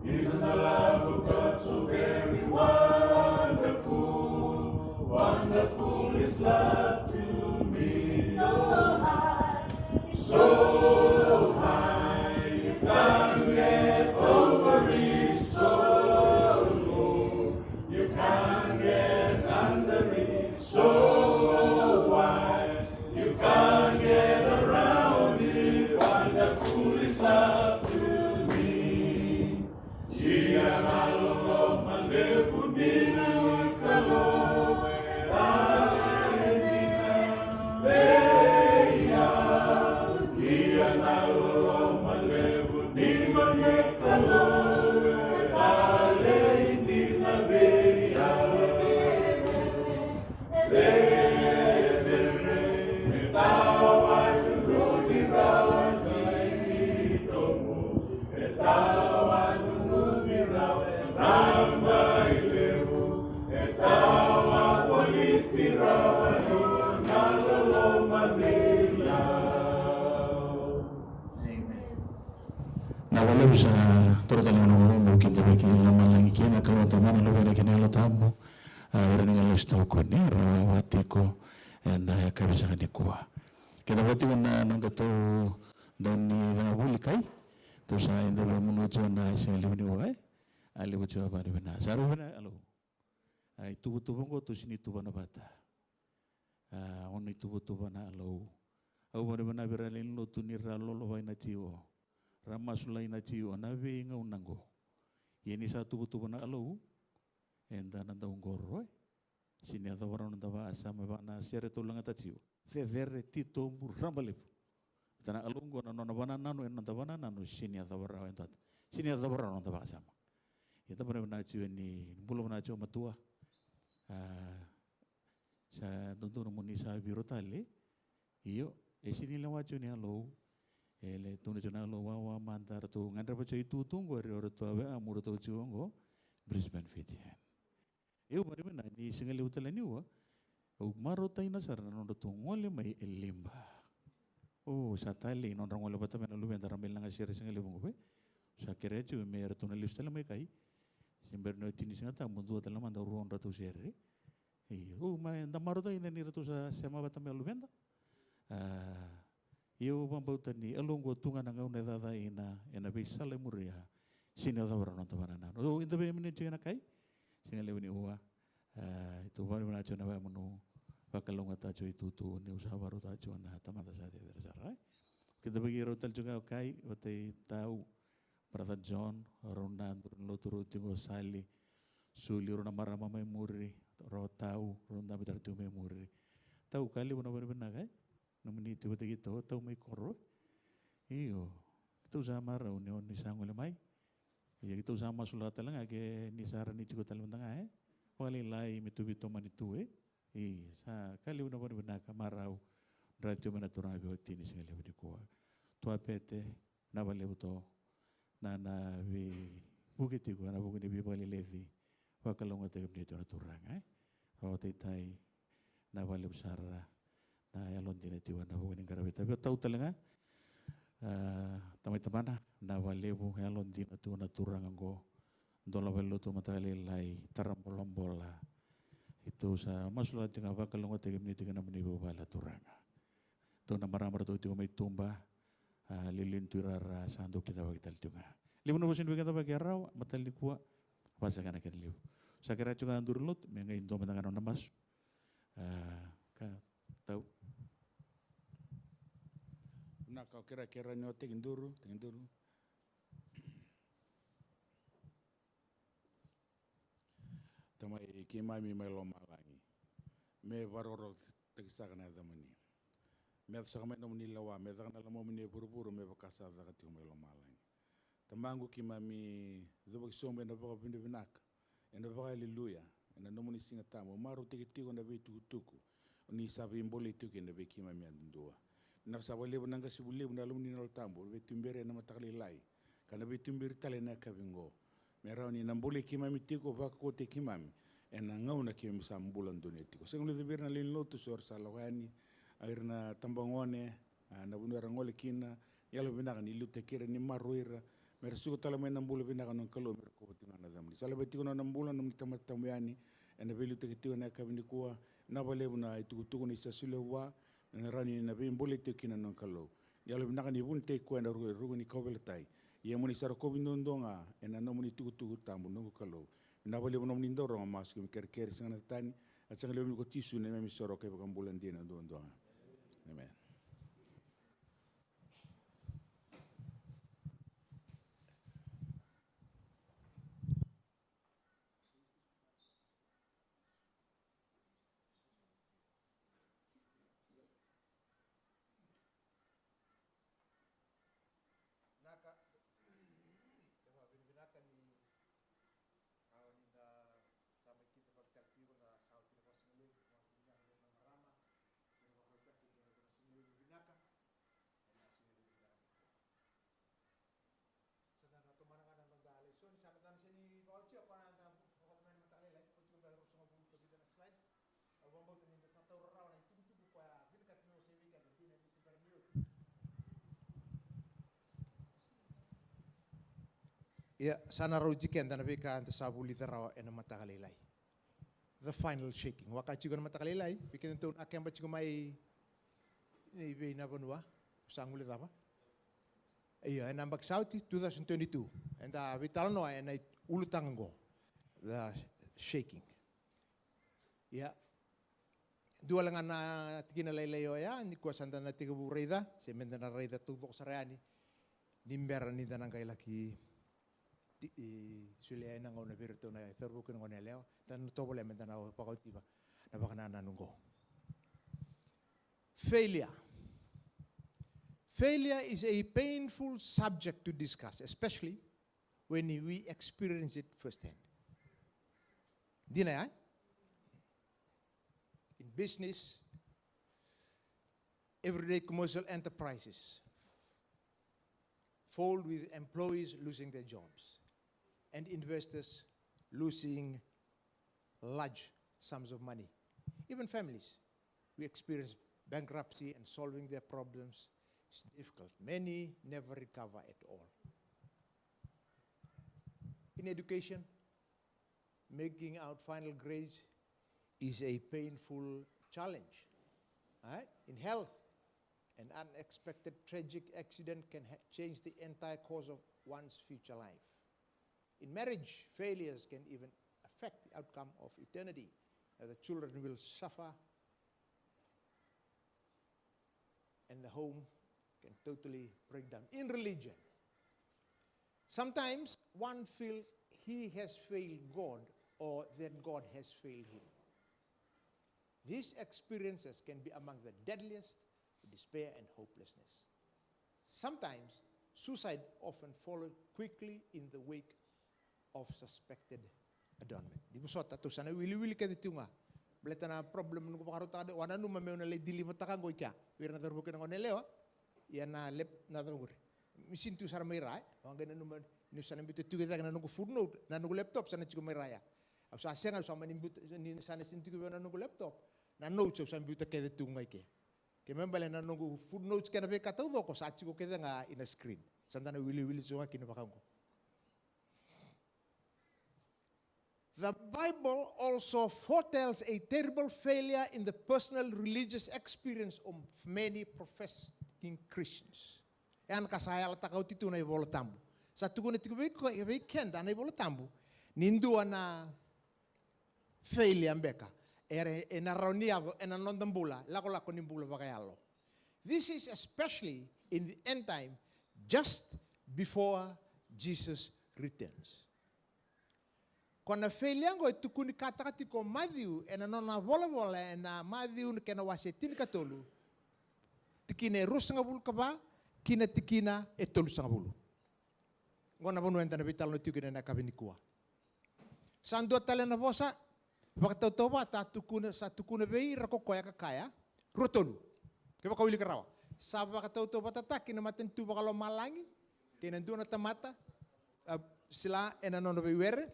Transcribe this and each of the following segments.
Isn't the love of God so very wonderful? Wonderful is love to me. So high, you can't get over it. So low, you can't get under it. So wide, you can't get around it. Wonderful is love to me. Iyan alolo malebu nina kalo talentina beya. Iyan alolo malebu nina kalo talentina beya. Etawa yurudi rawan kaitomu. Etawa Ramba ilebu, etawa politirawa nalolo Manila. Nawala sa total ng mga kita bikin naman lang ikina kalau teman lu beda kini lo tamu ini kalau stau ko ni rawati ko na kabisa ni kuah kita berarti na nang to dan ni bulikai to sa inda menuju na Isikeli ni wai ali bucu apa ni benar saru benar alo itu bongko tu sini tu bana bata on itu bana alo au benar beralin lo tu ni ralo lo wai na tio Ramasulai na tio na ve nga unango. Yeni sa tubu na alo. Enda nanda ungoro. Sini ada orang nanda ba asama ba na sere tulang ata tio. Fevere tito rambalep. Tana alo ngo na nona bana nanu en nanda bana nanu sini ada orang entat. Sini ada orang nanda ba asama. Ita benar na tio ni belum na tio matua. Sa tentu nomoni sa birotale. Iyo sini lawa tio ni alo. Ele tunu jona lo wawa mantar tu ngandra baca itu tunggu hari orang tua wa amur tu cuango Brisbane Fitian. Eu bari mana ni Isikeli hotel ni wa. O marota ina sarana nondo tungole mai elimba. Oh satali non rangole bata mena lu bentar ambil nanga sire Isikeli bungo be. Sa kere cu me ertuna listela mai kai. Simberno tini singata mundu hotel manda ruang ratu sire. Oh mai nda marota ina ni ratu sa sema bata melu benda. Eu bambauta ni alongo tunga na ngau nedada ina bisale muria sini ada orang nonton mana no inda be meni cina kai Isikeli ni uwa itu baru mana cina ba menu bakalonga tajo itu tu ni usaha baru tajo na tamata saja tersarai kita bagi hotel juga kai otai tahu Brother John Ronan lo turu tingo sali suli rona marama mai muri ro tahu ronda betar tu mai muri tahu kali benar kai nomini tu betul gitu, tahu mai koro, iyo, itu sama rau ni on nisang oleh mai, iya itu sama sulat telang age nisaran ni cukup telang tengah wali lai mitu bitu mani tu iya, sa kali benar kamarau, radio mana turang age hoti ni Isikeli di kuah, tua pete, nabale buto, nana vi bukit itu, nana bukit ni bali levi, wakalong ate ni turang hoti tai, nabale besar. Ya lontine tiwa na bukan ingkara beta. Tapi tahu telenga, teman-teman na walebu ya lontine tu na turang anggo, dola belu tu mata lelai taram bola itu sa masulah tengah bakal longo tegem ni tengah menibu bala turanga. Tu na maramar tu tiwa mai tumba, lilin turara sandu kita bagi tal tunga. Limu nubusin bagi kita bagi arau mata likua, pasal kana kita liu. Sakira juga andurlut, mengai indo mentangan namas, tahu. Nak kau kira-kira nyo tingin duru. Tamai kimami mai lo malangi. Me varoro tegisakan ada mani. Me sakame no mani lawa, me sakana lamo mani buru-buru me bakasa zakati mai lo malangi. Tamangu kimami zubak sombe na baka binde binak. Ena baka haleluya. Ena no mani singa tamu. Maru tiki-tiko na be tuku-tuku. Ni sabi mbole tuki na be kimami andundua. Naksawale bunanga sibule bunalum ni nol tambo be tumbere na matakali lai kana be tumbere tale na kabingo merau ni nambole kimami tiko vako te kimami ena ngau na kimami sambulan donetiko sengule de berna lin lotu sor salawani air na tambangone na bunera ngole kina yalo binaka ni lute kira ni maruira mer suko tala men nambula binaka non kalo mer ko tinga na damli sala beti kono nambula nam tamat tamyani ena belu te kiti na kabini kuwa na bale buna itu ni sasule wa na rani na be mbole te kina non kalo yalo binaka ni bun te ko na rugo ni kobeltai ye moni sar ko bindonga ena no moni tugu tambu no kalo na bale buna moni ndoro mas ke ker sanga tani atsa le ko tisu ne mi soro ke kambulan dina do amen. Ya, sana rauji kenda na beka ante sabuli tarawa ena matakalilai. The final shaking. Wakachi gona matakalilai, bikin tu akem bachigo mai ni be na bonua sanguli daba. Iya, en ambak sauti 2022. En da vital no en ulutango. The shaking. Ya. Dua lengan na tikina leleo ya, ni kuasanda na tiga bureida, se mendana reida tudok sareani. Nimbera ni danang kai laki sulia na ngona virtu na terbu kun ngona leo dan to bole men dan au pakautiva na bakana nanungo. Failure is a painful subject to discuss, especially when we experience it firsthand. Dina in business, everyday commercial enterprises fold with employees losing their jobs and investors losing large sums of money. Even families, we experience bankruptcy and solving their problems is difficult. Many never recover at all. In education, making out final grades is a painful challenge. Right? In health, an unexpected tragic accident can change the entire course of one's future life. In marriage, failures can even affect the outcome of eternity. The children will suffer and the home can totally break down. In religion, sometimes one feels he has failed God or that God has failed him. These experiences can be among the deadliest, despair and hopelessness. Sometimes suicide often follows quickly in the wake of suspected adornment. Di mo sota to sana wili ka ditunga. Bleta na problem nung pakaruta de wana numa me le dili mataka go kya. Wir na darbo kana nelewa. Ya na lep na darbo. Misin tu sar mai rai. Ang gana numa ni sana bitu tu kita kana nung footnote na nung laptop sana chigo mai raya. Au sa senga sa manin but ni sana sintu ko na nung laptop. Na note sa bitu ka ditunga ke. Ke membale na nung footnotes kana be katau do ko sa chigo ke nga in a screen. Sandana wili so kina pakango. The Bible also foretells a terrible failure in the personal religious experience of many professing Christians. Yan kasaya takaw tito na ibola tambo. Sa tugon ito ko kenda na ibola tambo. Nindua na failure ambeka. Ere enaroniado enanondambula lako nimbula bagayalo. This is especially in the end time, just before Jesus returns. Kona feliango tukuni katakati ko Matthew ena nona vola ena Matthew kena wasetin katolu tikine rusanga bulu kaba kina tikina etolu sanga bulu ngona bonu enta na vital no tikine na kabinikua sando talena vosa wakata toba ta tukuna vei rako koya kaya rotolu ke baka wili karawa saba wakata toba tataki na matentu bakalo malangi kena nduna tamata sila ena nona veiwere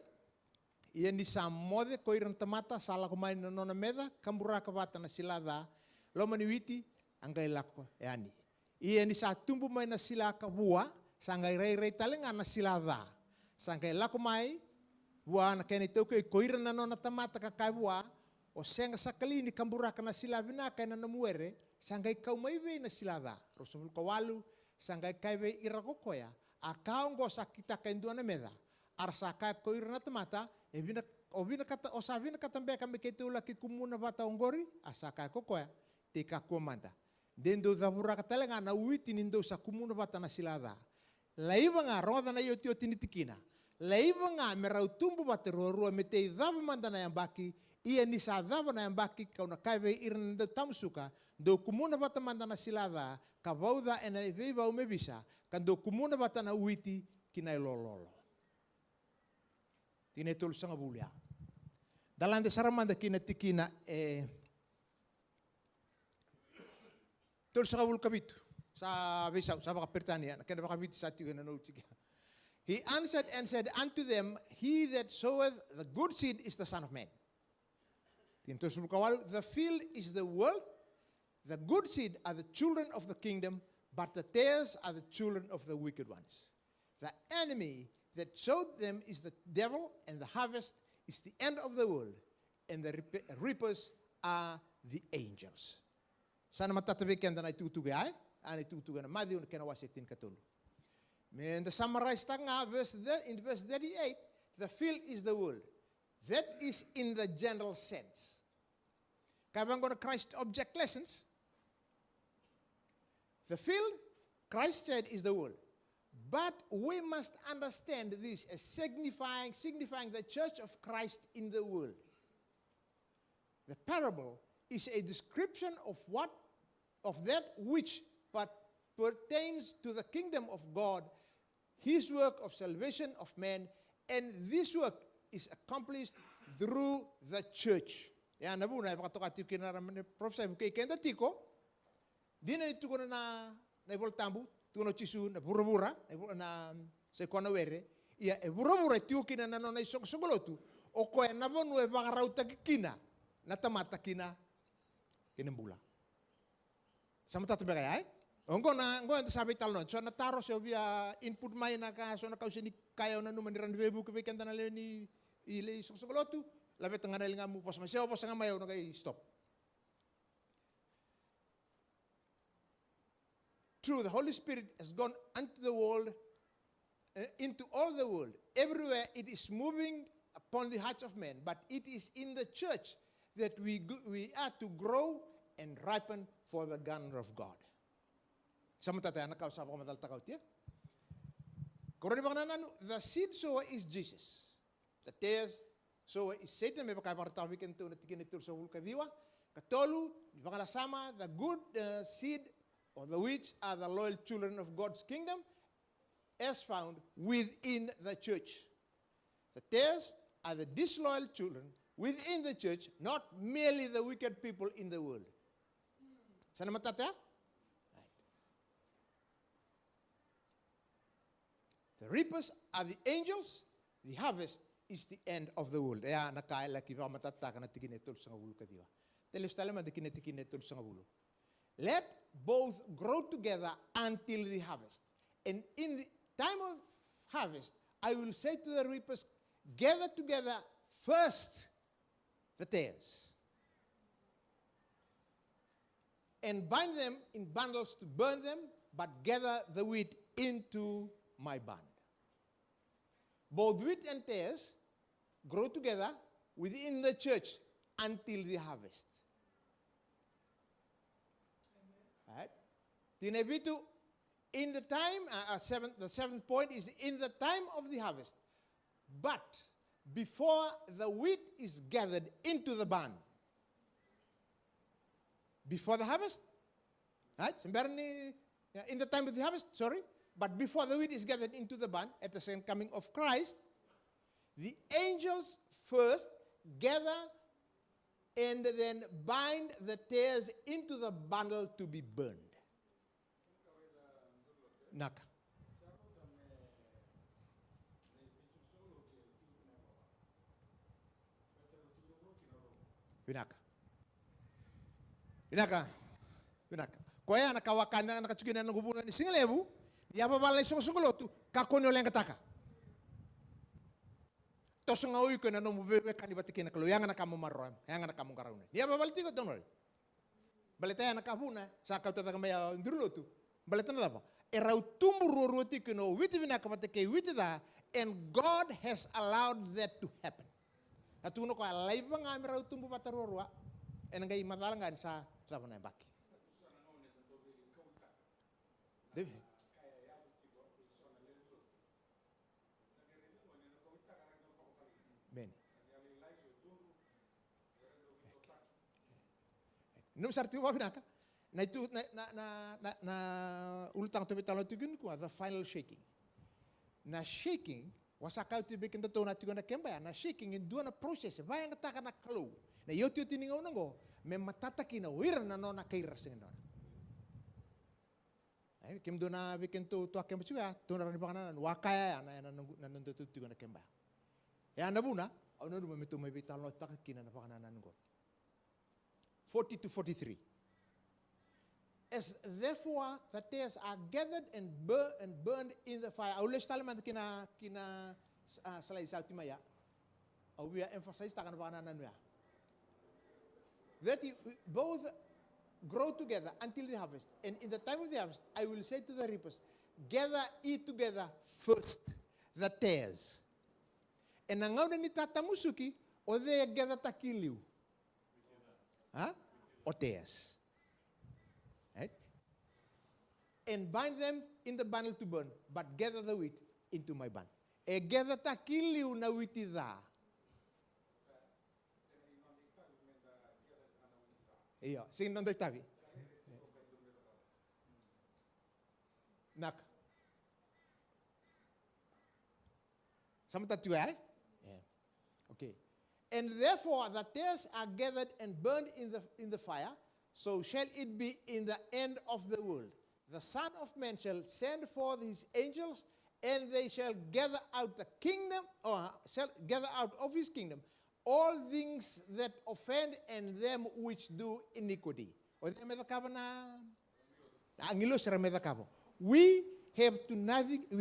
ia ni sa mode ko iran tamata sala ko mai nona meda kambura ka vata na silada lo mani witi angkai lako e ani. Ia ni sa tumbu mai na sila ka bua, sangai rei talenga na sila da. Sangai lako mai, bua na kene tau ke koira na nona tamata ka kai bua, o senga sakali ni kambura na sila vina kai na namuere, sangai kau mai vei na sila da. Rosumul kawalu, sangai kai vei irakokoya, a kaongo sakita kai ndua na meda. Arsa kai koira na tamata, e vina o sa vina katambe kami ketu laki kumuna bata ongori, asa kai kokoya, te ka komanda. Dendo dhabura katalenga na uiti nindo sa kumuna bata na silada. Laiva nga roda na iyo tio tinitikina. Laiva nga merau tumbu bata rua me te dhava manda na yambaki, ia ni sa dhava na yambaki kau na kaiwe iran do tamsuka, do kumuna bata manda na silada, ka vauda ena veiva ume bisa, kan do kumuna bata na uiti kinai lololo. Tine tolu sanga bulia. Dalam saramanda kina tikina tolu sanga bul kabitu. Sa besau sa baka pertanian kena baka biti sa tiu na tiga. He answered and said unto them, he that soweth the good seed is the Son of Man. The field is the world, the good seed are the children of the kingdom, but the tares are the children of the wicked ones. The enemy that sowed them is the devil, and the harvest is the end of the world, and the reapers are the angels. Sana matatabi kenda na itutuga ay, ani tutuga na madi un kena wasetin katulu. And the summarize tanga in verse 38, the field is the world. That is in the general sense. Kaya bang gonna Christ object lessons? The field, Christ said, is the world. But we must understand this as signifying the church of Christ in the world. The parable is a description of that which pertains to the kingdom of God, his work of salvation of man, and this work is accomplished through the church. Ya nabu na pakatoka kina ramane professor bukai kenda tiko. Dina itu kona na voltambu, tuno chisu na burabura, na sekona were. Ia burabura tiu kina na nona isok sogolotu. O ko na bonu e bagarauta kina na tamata kina kinembula. Sama tata bagay. Ongo sabi talon. So nataro sa via input mai na ka so na kausini kayo na numan ran bebu ke kanta na ni ile sogolotu. Labi tanga na linga mo pos maseo pos nga mayo na kay stop. True, the Holy Spirit has gone into the world, into all the world. Everywhere it is moving upon the hearts of men, but it is in the church that we are to grow and ripen for the garner of God. Samantata anak kau sa madal takaw tiya. The seed sower is Jesus. The tares sower is Satan. May baka maratawi kento na tikinitul sa hulkadiwa. Katolu, sama the good seed or the which are the loyal children of God's kingdom as found within the church. The tares are the disloyal children within the church, not merely the wicked people in the world. Sana matata? The reapers are the angels, the harvest is the end of the world. Ya nakaila kiba matata kana tikinetul sa ngabulu kadiwa. Telestala madikine-tikinetul sa ngabulu. Let both grow together until the harvest. And in the time of harvest, I will say to the reapers, gather together first the tares, and bind them in bundles to burn them, but gather the wheat into my barn. Both wheat and tares grow together within the church until the harvest. Right? In the time, the seventh point is in the time of the harvest, but before the wheat is gathered into the barn. Before the harvest, right? In the time of the harvest, but before the wheat is gathered into the barn, at the second coming of Christ, the angels first gather and then bind the tares into the bundle to be burned. Naka. Binaka. Ko ya nakawakana nakachukina ngubuna ni singalebu. Ya babala sokosongolotu kakone oleng kataka. Tosonga uyu kana no mubebe kani batikina kalau yang na kamu maroam, yang na kamu karaune. Dia babal tigo donol. Baleta ya nakabuna sa kau tata kambaya ndurulotu. Baleta na apa? Erau tumburu roti kuno witi vina kapateke witi da, and God has allowed that to happen. Atuno ko alai banga merau tumbu patarorua, and ngai madalangan sa na baki. Bene. Num sarti wa binaka. Na itu na ultang to bitalo tugun ko the final shaking. Na shaking wasakau ti bikin to na tugun na kemba na shaking in duana process vai nga taka na kalo. Na yotu tiningaw nango me matataki na wira na no na kaira singno. Ay kim do na bikin to akem chuya to na ni bakanan wakaya na nandu tugun na kemba. Ya nabuna, ano naman ito may bitalo takakina na pakananan ko. 40 to 43. As therefore the tares are gathered and burned in the fire. Aulis talaman kina salay sa timaya. We are emphasized takan pakananan ya. That both grow together until the harvest. And in the time of the harvest, I will say to the reapers, gather, eat together first the tares. E na ngau na ni tata musuki, o they gather takiliu. O teas. Right? And bind them in the bundle to burn, but gather the wheat into my bun. E gather takiliu na witida. Iya, sing non tavi. Nak. Samta tu eh? Okay. And therefore the tares are gathered and burned in the fire, so shall it be in the end of the world. The Son of Man shall send forth his angels, and they shall gather out the kingdom, or shall gather out of his kingdom, all things that offend and them which do iniquity. We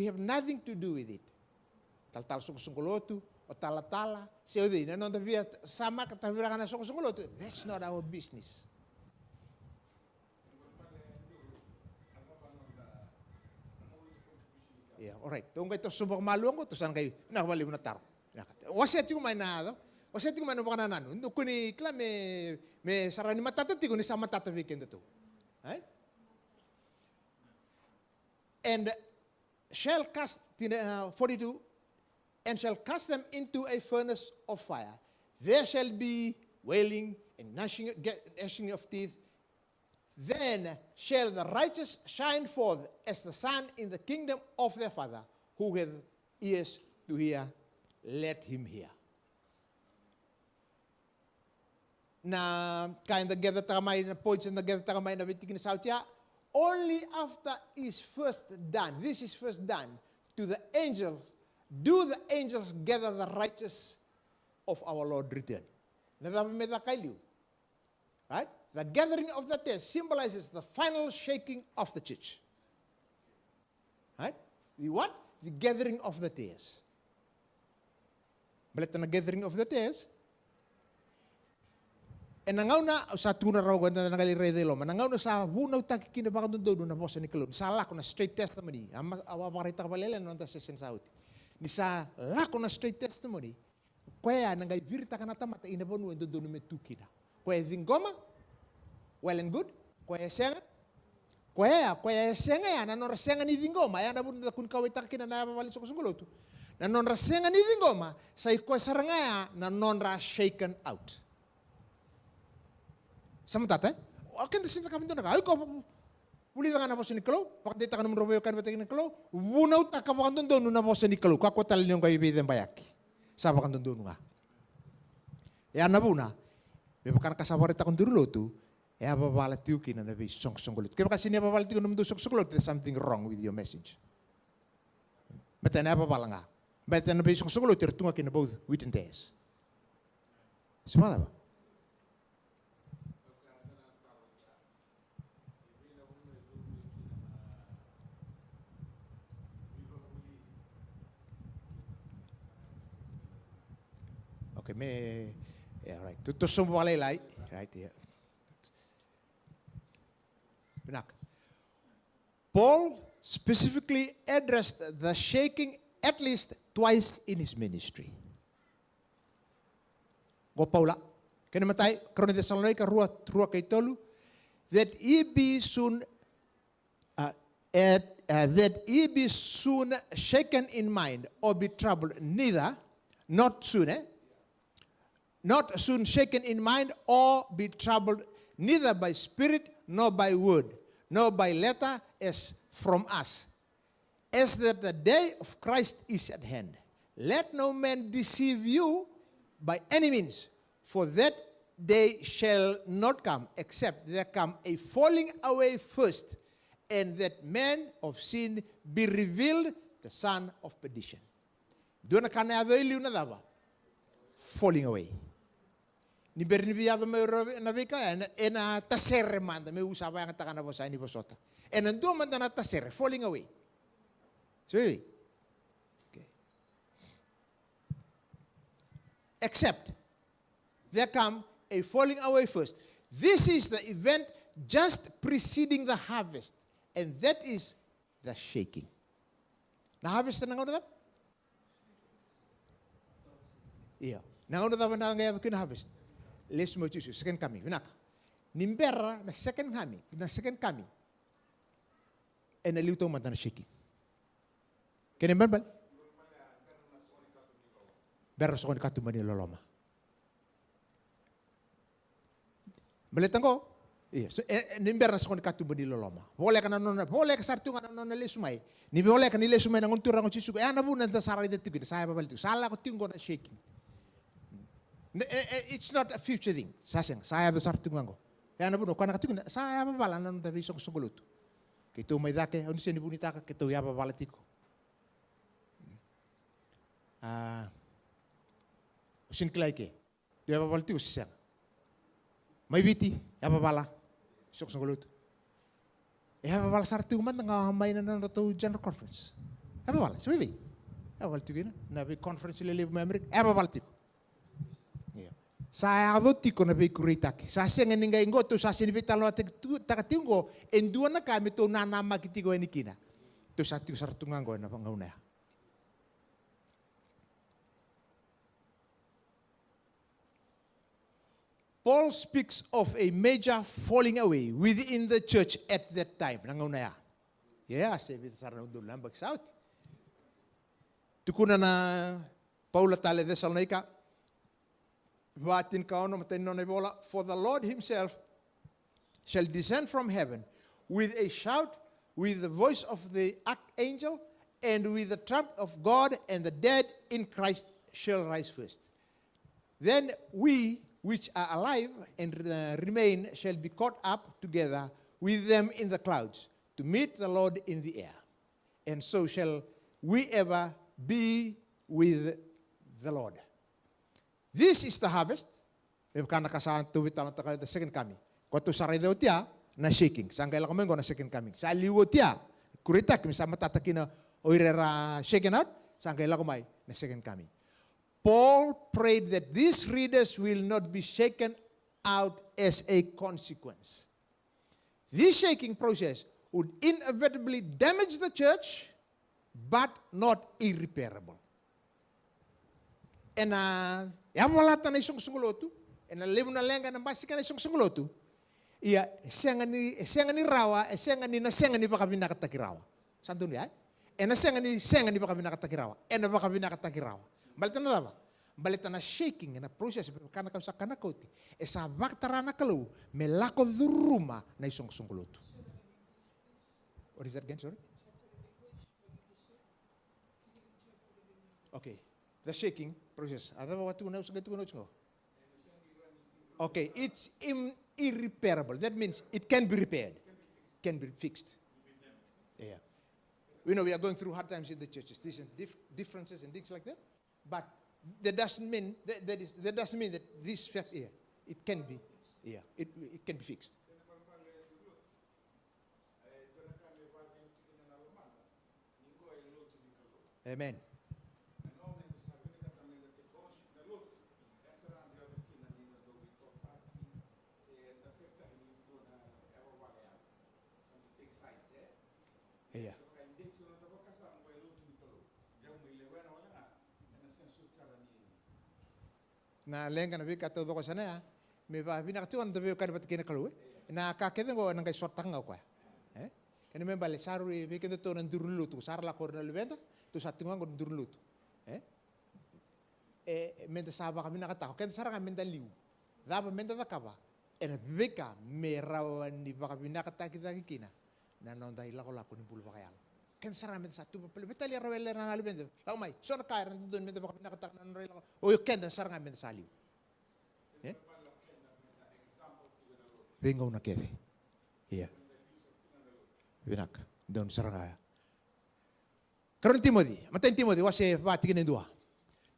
have nothing to do with it. Tal sungkolotu, o tala, seudi, na non devia sama katawira na sungkolotu. That's not our business. Yeah, all right. Tunggu itu sumpah maluang ko, tusan kayo, nakabali mo na taro. Waset yung may nado, waset yung may nabakanan. Untuk kuni kla me sarani matatati kuni sama tatabikin to. Right? And shall cast 42. And shall cast them into a furnace of fire. There shall be wailing and gnashing of teeth. Then shall the righteous shine forth as the sun in the kingdom of their Father. Who hath ears to hear, let him hear. Na kain the gather takamay na points and the gather takamay na bitikin sa outya. Only after is first done. This is first done to the angels. Do the angels gather the righteous of our Lord return? Right? The gathering of the tares symbolizes the final shaking of the church. Right? The what? The gathering of the tares. Balik na gathering of the tares. E nangaw na sa tuna raw ganda na ngalirede lo, nangaw na sa hunaw takikinabakan doon na bosa ni Kalon. Sa lako na straight testimony. Awa parita kabalele no ta session sauti. Ni sa lako na straight testimony. Kaya nangay virita kanata mata inabonu endo doon me tukina. Kaya vingoma, well and good. Kaya senga. Kaya senga ya nanon rasenga ni vingoma ya nabun da kun kawita kina na mabali sa kusunguluto. Nanon rasenga ni vingoma sa iko saranga ya nanon ra shaken out. Sama tata, akan desin kami tu nak, ay kau puli dengan apa seni kalau, waktu kita kan merobohkan betul ini kalau, wunau tak kamu kan tu nuna apa seni kalau, kau tal yang kau ibu dan bayaki, sama kan tu nuna. Ya nabuna, bukan kasabar kita kan dulu tu, ya apa balat tiukin anda bi song kulit. Kau kasih ni apa balat tiukin nundu song kulit, there's something wrong with your message. Betul apa balanga, betul nabi song kulit tertunga kena both wheat and tares. Semua apa? Okay, me, yeah, right. To sumwalay lai, right, yeah. Benak. Paul specifically addressed the shaking at least twice in his ministry. Go Paula, kena matai, kroni Thessalonica rua kay tolu, that ye be soon shaken in mind or be troubled, neither, not soon shaken in mind or be troubled, neither by spirit nor by word, nor by letter as from us, as that the day of Christ is at hand. Let no man deceive you by any means, for that day shall not come, except there come a falling away first, and that man of sin be revealed, the son of perdition. Doon kana availi una dava, falling away. Ni bernibiado me na vika ena taserre manda me usaba yang takana bosa ini bosota. En ando manda na taserre, falling away. So, okay. Except there come a falling away first. This is the event just preceding the harvest, and that is the shaking. Na harvest na ngayon na? Iya. Nangayon na na ngayon kina harvest. Let's move to second coming. Vinak. Nimbera na second coming. And a little man na shaking. Can you remember? Berra sa kong katumani loloma. Balitan ko? Iya. So, nimber na sa kong katumani loloma. Boleh ka na nona, boleh ka sartu nga na nile sumay. Ni boleh ka nile sumay ng untura ng chisuko. Ana bu nanda saray dito gid. Saya pa balito. Sala ko tingo na shaking. It's not a future thing. Saseng, saya do sartu nga ko. Ana bu no kana katingo saya pa bala nan tabi sok suguluto. Kito may dake, ano siya ni bunita ka kito ya pa balatiko. Usin klay ke. Dia pa balti usisang. May biti, ya pa bala. Sok suguluto. Ya pa bala sartu man nga hamay na nato general conference. Ya pa bala, sabi. Ya pa balti gina. Nabi conference lele Amerika. Ya pa balti ko. Saya adotiko na kurita ke. Sa senga ninga ingo to sa sinibitalo at takatingo endua na kami to nanama kitigo ni kina. To sa tiu sartungan ko na pangauna. Paul speaks of a major falling away within the church at that time. Nangauna ya. Yeah, sabi sa ran do lambag south. Tukuna na Paula tale Thessalonica. For the Lord himself shall descend from heaven with a shout, with the voice of the archangel, and with the trump of God, and the dead in Christ shall rise first. Then we, which are alive and remain, shall be caught up together with them in the clouds to meet the Lord in the air. And so shall we ever be with the Lord. This is the harvest. Kana kasahan tuwit talang takal the second coming. Kwatu saray daw tiya na shaking. Saan kaila kumengo na second coming. Sa liwo tiya kurita kimi sa matataki na oirera shaken out. Saan kaila kumay na second coming. Paul prayed that these readers will not be shaken out as a consequence. This shaking process would inevitably damage the church, but not irreparable. And wala na isang sunguluto. E nalimu na lenga ng basika na isang sunguluto. Iya, senga ni rawa, senga ni pa kami nakatakirawa. Santo niya? E na senga ni pa kami nakatakirawa. E na pa kami nakatakirawa. Balita na ba? Balita na shaking na process kana ka sa kanakoti. E sa baktara na kalu, melako duruma na isang sunguluto. What is that again, sorry? Okay. The shaking process. Okay, it's irreparable. That means it can be repaired, can be fixed. Yeah. We know we are going through hard times in the churches, these differences and things like that. But that doesn't mean that doesn't mean that this fact here it can be, it can be fixed. Amen. Iya. Na lenga na vika todo ko sana ya. Me ba bina ka tuan tabi ka dapat kina kalu. Na ka kede ngo nang kay sotang ko. Kani me bale saru e vika to nan durulu tu sar la korna leventa tu satunga ngo durulu tu. Menta saba kami nakata. Ken sara kami menta liu. Daba menta da kaba. Ena vika me rawan ni baka bina kata kita kina. Na non dai la ko la ko ni bulu bakayal. Ken sara menta satu papel menta li rawel na leventa. Lau mai so na kaya ran don menta baka bina kata nan rela. O yo ken sara kami menta saliu. Venga una keve. Iya. Vinak don saranga. Karon Timothy, maten Timothy wase ba tigene dua.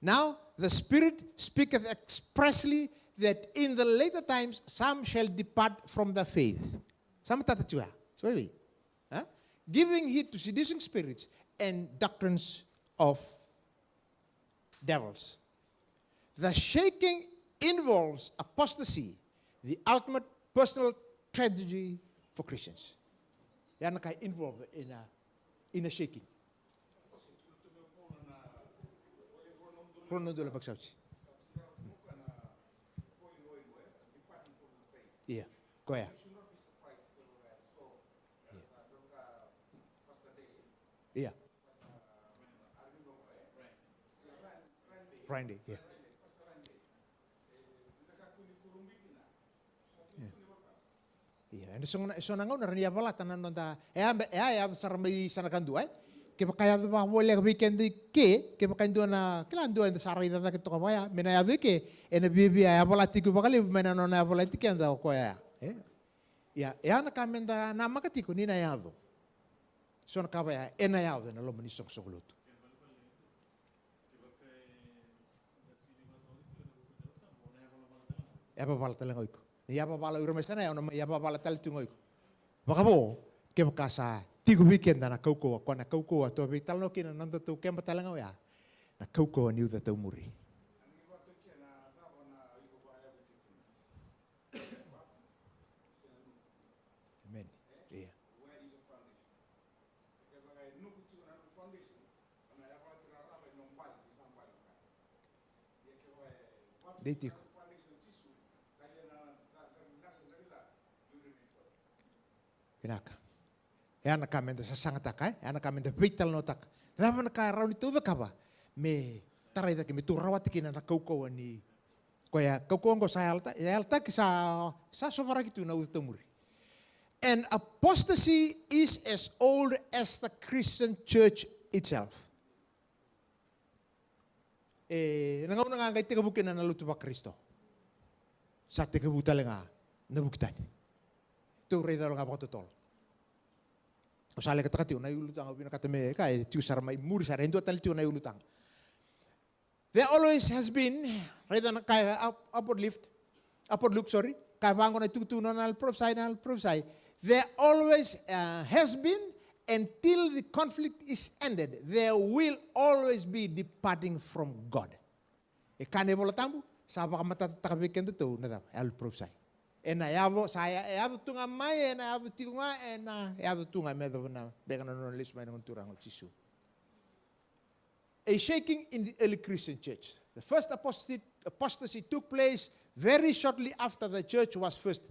Now the Spirit speaketh expressly that in the later times some shall depart from the faith. Some tatachua. So we, giving heed to seducing spirits and doctrines of devils. The shaking involves apostasy, the ultimate personal tragedy for Christians. Yan kay involved in a shaking. Prono dula pagsauci. Iya, koya. Iya. Randy, yeah. Iya, and so nangaw na raniya pala tanan nonta. Ya sarmay sanakandu ke kaya ba wala weekend ke pakando na kilando na saray na kito ka kaya minayado ke ena bibi ay pala tiku bakali menano na pala tikenda ko ya na kamenda na makatiko ni na yado so na kabaya ena yado na lo manisok sogluto ya pa pala talang oiko ya pa pala uro mesana ya pa pala tal tungoy ko baka bo ke makasa tiku weekend na kaukoa, kung na kaukoa, to vital no kina nando to kemba talangaw ya, na kaukoa niu da tau muri. Amen. Yeah. Deitico. Pinaka. Ana kamenda sa sangataka, ana kamenda vital no tak. Dava na ka rauni tudo kaba. Me tarai daki me turawat kina na kauko ni koya kauko ngo sa alta ki sa sovara kitu na utamuri. And apostasy is as old as the Christian church itself. Nangaw na nga kay tikabukin na naluto pa Kristo. Sa tikabuta lang nga nabuktan. Ito rin daw nga pakatutol. Usale kata kati unai ulutang abina kata me kai tiu sarmai muri sarendo tal tiu unai ulutang. There always has been rather than kai upward look sorry kai bango na tutu na prophesy. There always has been until the conflict is ended. There will always be departing from God. E kane bola tambu sapa kamata takabiken tu na al prophesy. Ena yavo saya yavo tunga mai ena yavo tunga ena yavo tunga medo na begana no list mai ngonturang chisu. A shaking in the early Christian church. The first apostasy took place very shortly after the church was first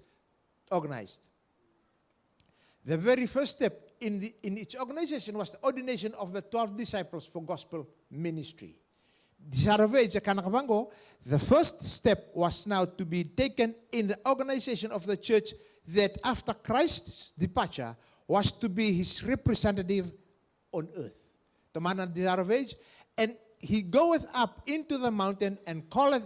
organized. The very first step in its organization was the ordination of the 12 disciples for gospel ministry. The first step was now to be taken in the organization of the church that after Christ's departure was to be his representative on earth. The man at the of age, and he goeth up into the mountain and calleth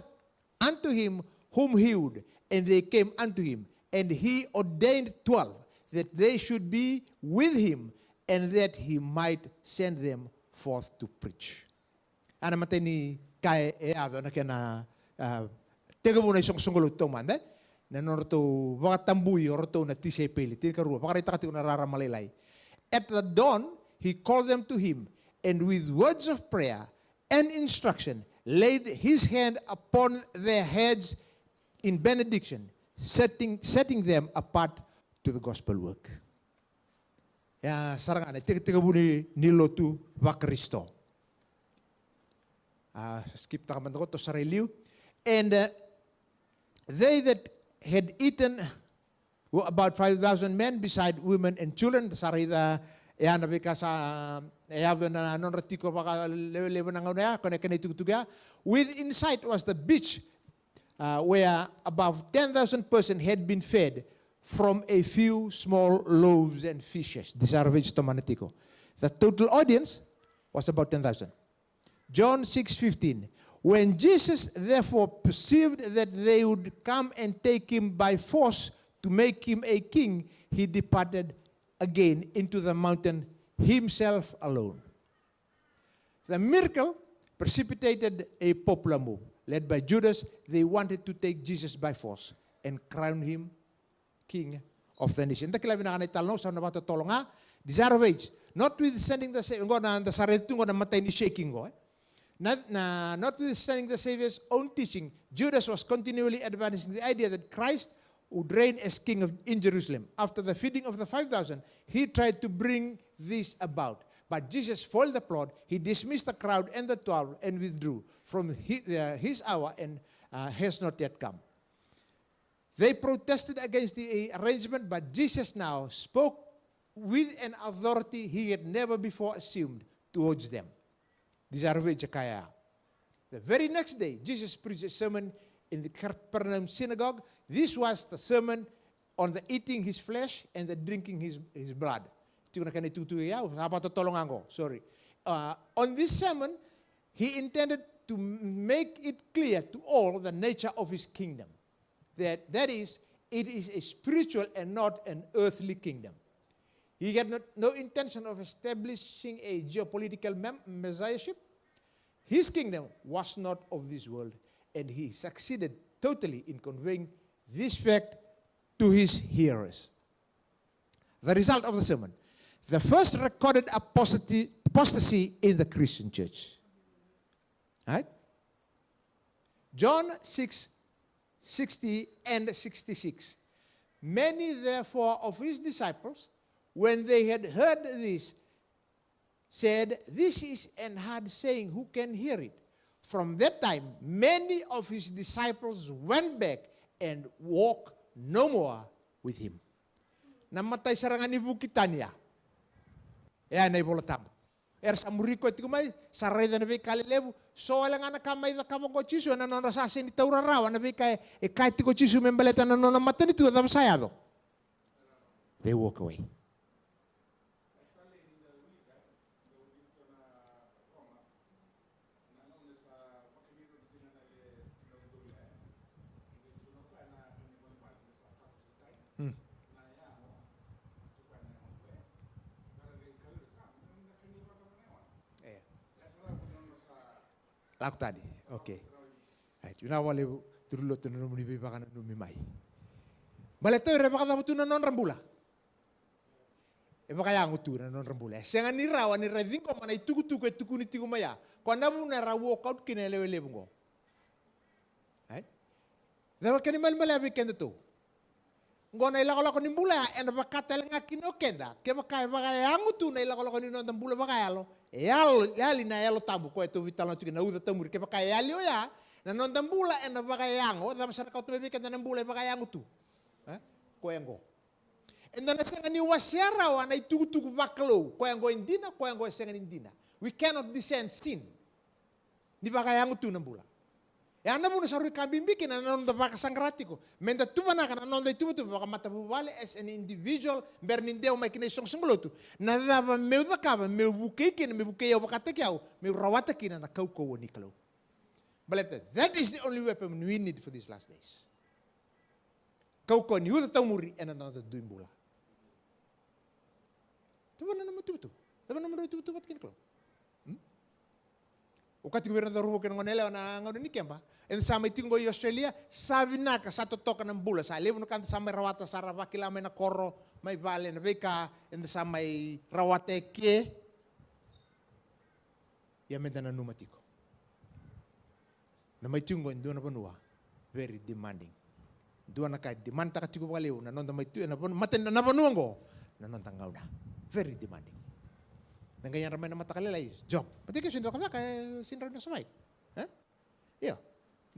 unto him whom he would, and they came unto him, and he ordained 12 that they should be with him, and that he might send them forth to preach. Ana mateni kai ado na kena tega muna isong sunggulo to man na norto baka tambuy orto na tise peli tika ruwa baka rita kati unarara malilay. At the dawn he called them to him, and with words of prayer and instruction laid his hand upon their heads in benediction, setting them apart to the gospel work. Ya sarangana tiga buni nilotu va Kristo. Skip takaman ko to sariliu. And they that had eaten were about 5,000 men beside women and children. Sarida ya nabika sa ayado na non ratiko baka level na ngona kone kene tutuga. Within sight was the beach where above 10,000 persons had been fed from a few small loaves and fishes. These are which tomanatico. The total audience was about 10,000. John 6:15. When Jesus therefore perceived that they would come and take him by force to make him a king, he departed again into the mountain himself alone. The miracle precipitated a popular move. Led by Judas, they wanted to take Jesus by force and crown him king of the nation. Ntakila binakanay talno sa nabato tolonga, desire notwithstanding the saving, na sarito na matay ni shaking go. Notwithstanding the Savior's own teaching, Judas was continually advancing the idea that Christ would reign as king in Jerusalem. After the feeding of the 5,000, he tried to bring this about. But Jesus foiled the plot. He dismissed the crowd and the 12 and withdrew from his hour and has not yet come. They protested against the arrangement, but Jesus now spoke with an authority he had never before assumed towards them. These are Jakaya. The very next day, Jesus preached a sermon in the Capernaum synagogue. This was the sermon on the eating his flesh and the drinking his blood. Sorry. On this sermon, he intended to make it clear to all the nature of his kingdom. That is, it is a spiritual and not an earthly kingdom. He had no intention of establishing a geopolitical messiahship. His kingdom was not of this world, and he succeeded totally in conveying this fact to his hearers. The result of the sermon: the first recorded apostasy in the Christian church. Right? John 6:60 and 66. Many therefore of his disciples, when they had heard this, said, "This is an hard saying, who can hear it?" From that time, many of his disciples went back and walked no more with him. Namatay sarangan ni Bukitania. Yan ay bolatam. Sa muriko iti kumay, saray na nabi kalilebu, so alang nga nakamay na kamang ko chisu, na non rasasin ni taurarawa, nabi kay, kahit ti ko chisu, membaleta na non namatan ito, at sayado. They walk away. Laku tadi, okay. Right, yun awal ibu turulot na naman iba ka na numimay. Balito yung rebaka na na non rambula. Iba kaya ang utu na non rambula. Siya nga nirawa, nirading ko man ay tuku-tuku at tukuniti kumaya. Kung na mo nara walk out, kinelewe-lewe ko. Right? Dahil kanimal malabi kenda to. Kung na ilakol ako ni mbula, e nabakatal nga kinokenda. Kaya bakaya ang utu na ilakol ako ni non rambula bakayalo. Yali na yalo tabu ko ito vital na tukin na uda tamuri ke baka yali o ya na non tambula e na baka yango da masar ka tumebi kan na mbula baka yango tu ko yango and na senga ni wasiara wa na tugu baklo ko yango indina ko yango senga indina. We cannot descend sin ni baka yango tu na mbula ya na mo na sarui kabimbi kin na non da baka sangrati ko menda tumana kana non da tumu baka matabubale as an individual bernindeo mai kinai songsonglotu na dava meu da kava meu buke kin meu buke ya baka takiau meu rawata kin na kauko ni kalo. But that is the only weapon we need for these last days. Kauko ni uda tamuri and another duimbula. Tumana na matutu. Tumana na matutu wat kin kalo. O kati gobernador rubo que ngonela na ngone ni kemba en sama itingo i Australia sabi na ka sa totoka ng bula sa levo no kan sa may rawata sa ravakila may na koro may vale na beka en sa may rawate ke ya menda na numatiko na may tingo ndo na banua very demanding ndo na ka demand ta katiko levo na non da may tu na maten na banuango na non tangaw na Very demanding. Dan ganyan ramai na matakalilay, job. Pati kayo sindro ka na, kaya sindro na samay. Iyo.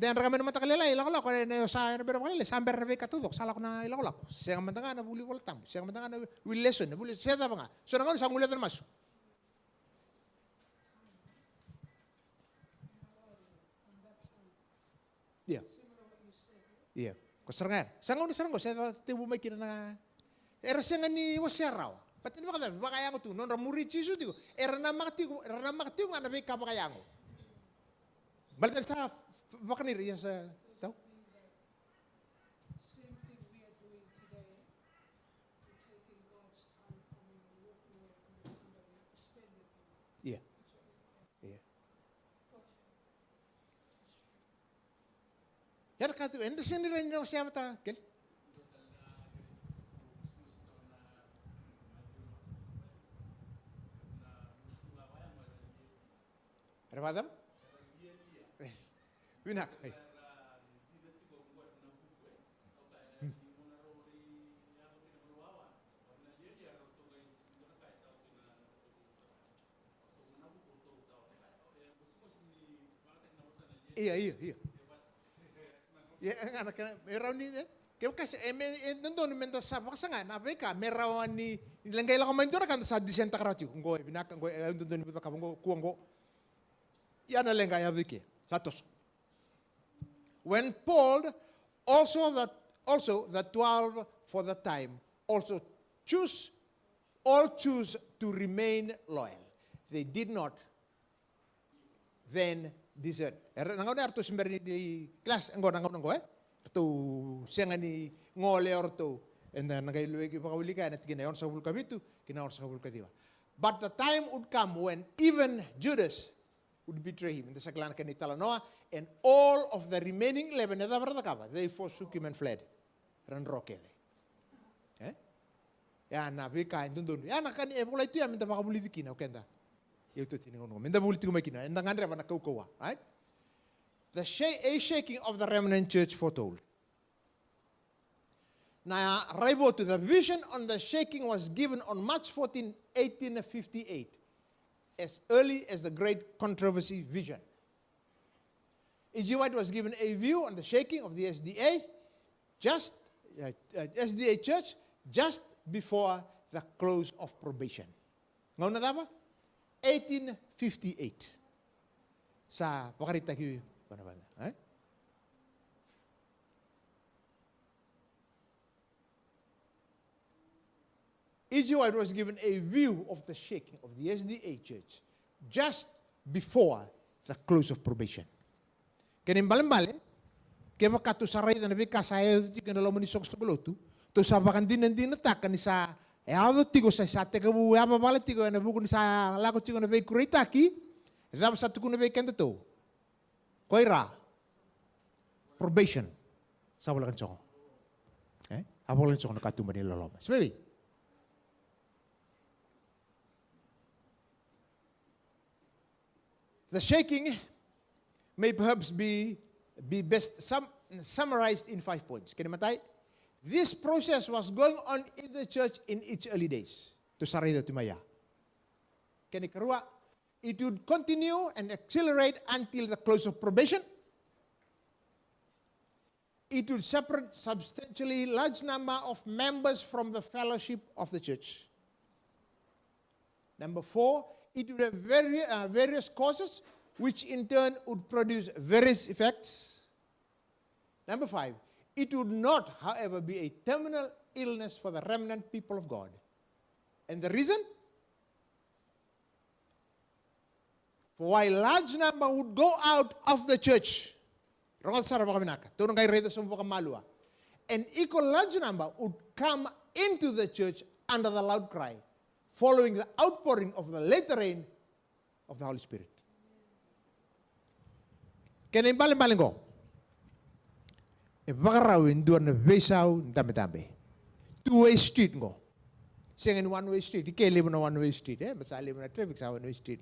Dan ramai na matakalilay, ilakulak, kaya na sa na bero kalilay, samber na katudok, sala ko na ilakulak. Siya nga mantanga na buli waltam, siya nga mantanga na will lesson, na buli, siya tama nga. So nangon, sa ngulat na maso. Iya. Iya. Keserangan. Sangon serang ko, saya tibu may kina na, era siya nga ni wasaraw. Pati naman katabi, baka yango to, non ramuri chisu tigo, era na makati nga nabi ka baka yango. Balitan sa baka ni Riya sa tao? Same thing we are doing today. We're taking God's time from him and walking away from the time that we have to spend with him. Iya. Iya. Yan katu, enda siya ni rin na siya mata, kel? Ada madam? Winak. Iya. Ya, anak merau ni, kaya kasi nandun menda sa pakasanga na beka merau ni langgay lang main dora kan sa disenta karatu ngoy binak ngoy nandun bita ka ngo kuango. Yan na langgay abiki. Satos. When Paul also the 12 for the time also choose to remain loyal. They did not then desert. Nangaw na arto simber di class nangaw to siya ni ngole orto and then nagay luwegi pakawili ka at ginayon sa bulkabitu ginayon sa bulkadiwa. But the time would come when even Judas would betray him. The saklan kan Talanoa and all of the remaining 11 they forsook him and fled. Ran roke. Ya na bika indun. Ya na kan ebola itu ya minta pakabuli dikina okenda. Itu tiningon minta buli tiku makina. Endangan reba na kaukawa. Right? A shaking of the remnant church foretold. Now, arrival to the vision on the shaking was given on March 14, 1858, as early as the Great Controversy vision. E.G. White was given a view on the shaking of the SDA church just before the close of probation. Ngayon na ba? 1858. Sa pakarita ki panabala. E.G. White was given a view of the shaking of the SDA church just before the close of probation. Kanin balimbali, kaya makatu saray na nabi kasaya ito yung nalaman ni Soks Balotu, to sabakan din natakan sa ado tigo sa sate ka buya babala tigo na bukun sa lakot tigo na bay kuritaki, dapat satu ko na bay kanda to. Koira, probation, sa wala kan soko. Wala kan soko nakatumba ni loloma. Sabi, the shaking may perhaps be best summarized in 5 points. Can you matay? This process was going on in the church in its early days. To sarida timaya. Can you karua? It would continue and accelerate until the close of probation. It would separate substantially large number of members from the fellowship of the church. Number 4, it would have various causes, which in turn would produce various effects. Number 5, it would not, however, be a terminal illness for the remnant people of God. And the reason? For while large number would go out of the church, an equal large number would come into the church under the loud cry, following the outpouring of the later rain of the Holy Spirit. Kaya imbaling-baling ko, ipakarawin doon na besaw ng dami-dami. Two-way street ko. Siya nga one-way street. Ikeli mo na one-way street. Masali mo na traffic sa one-way street.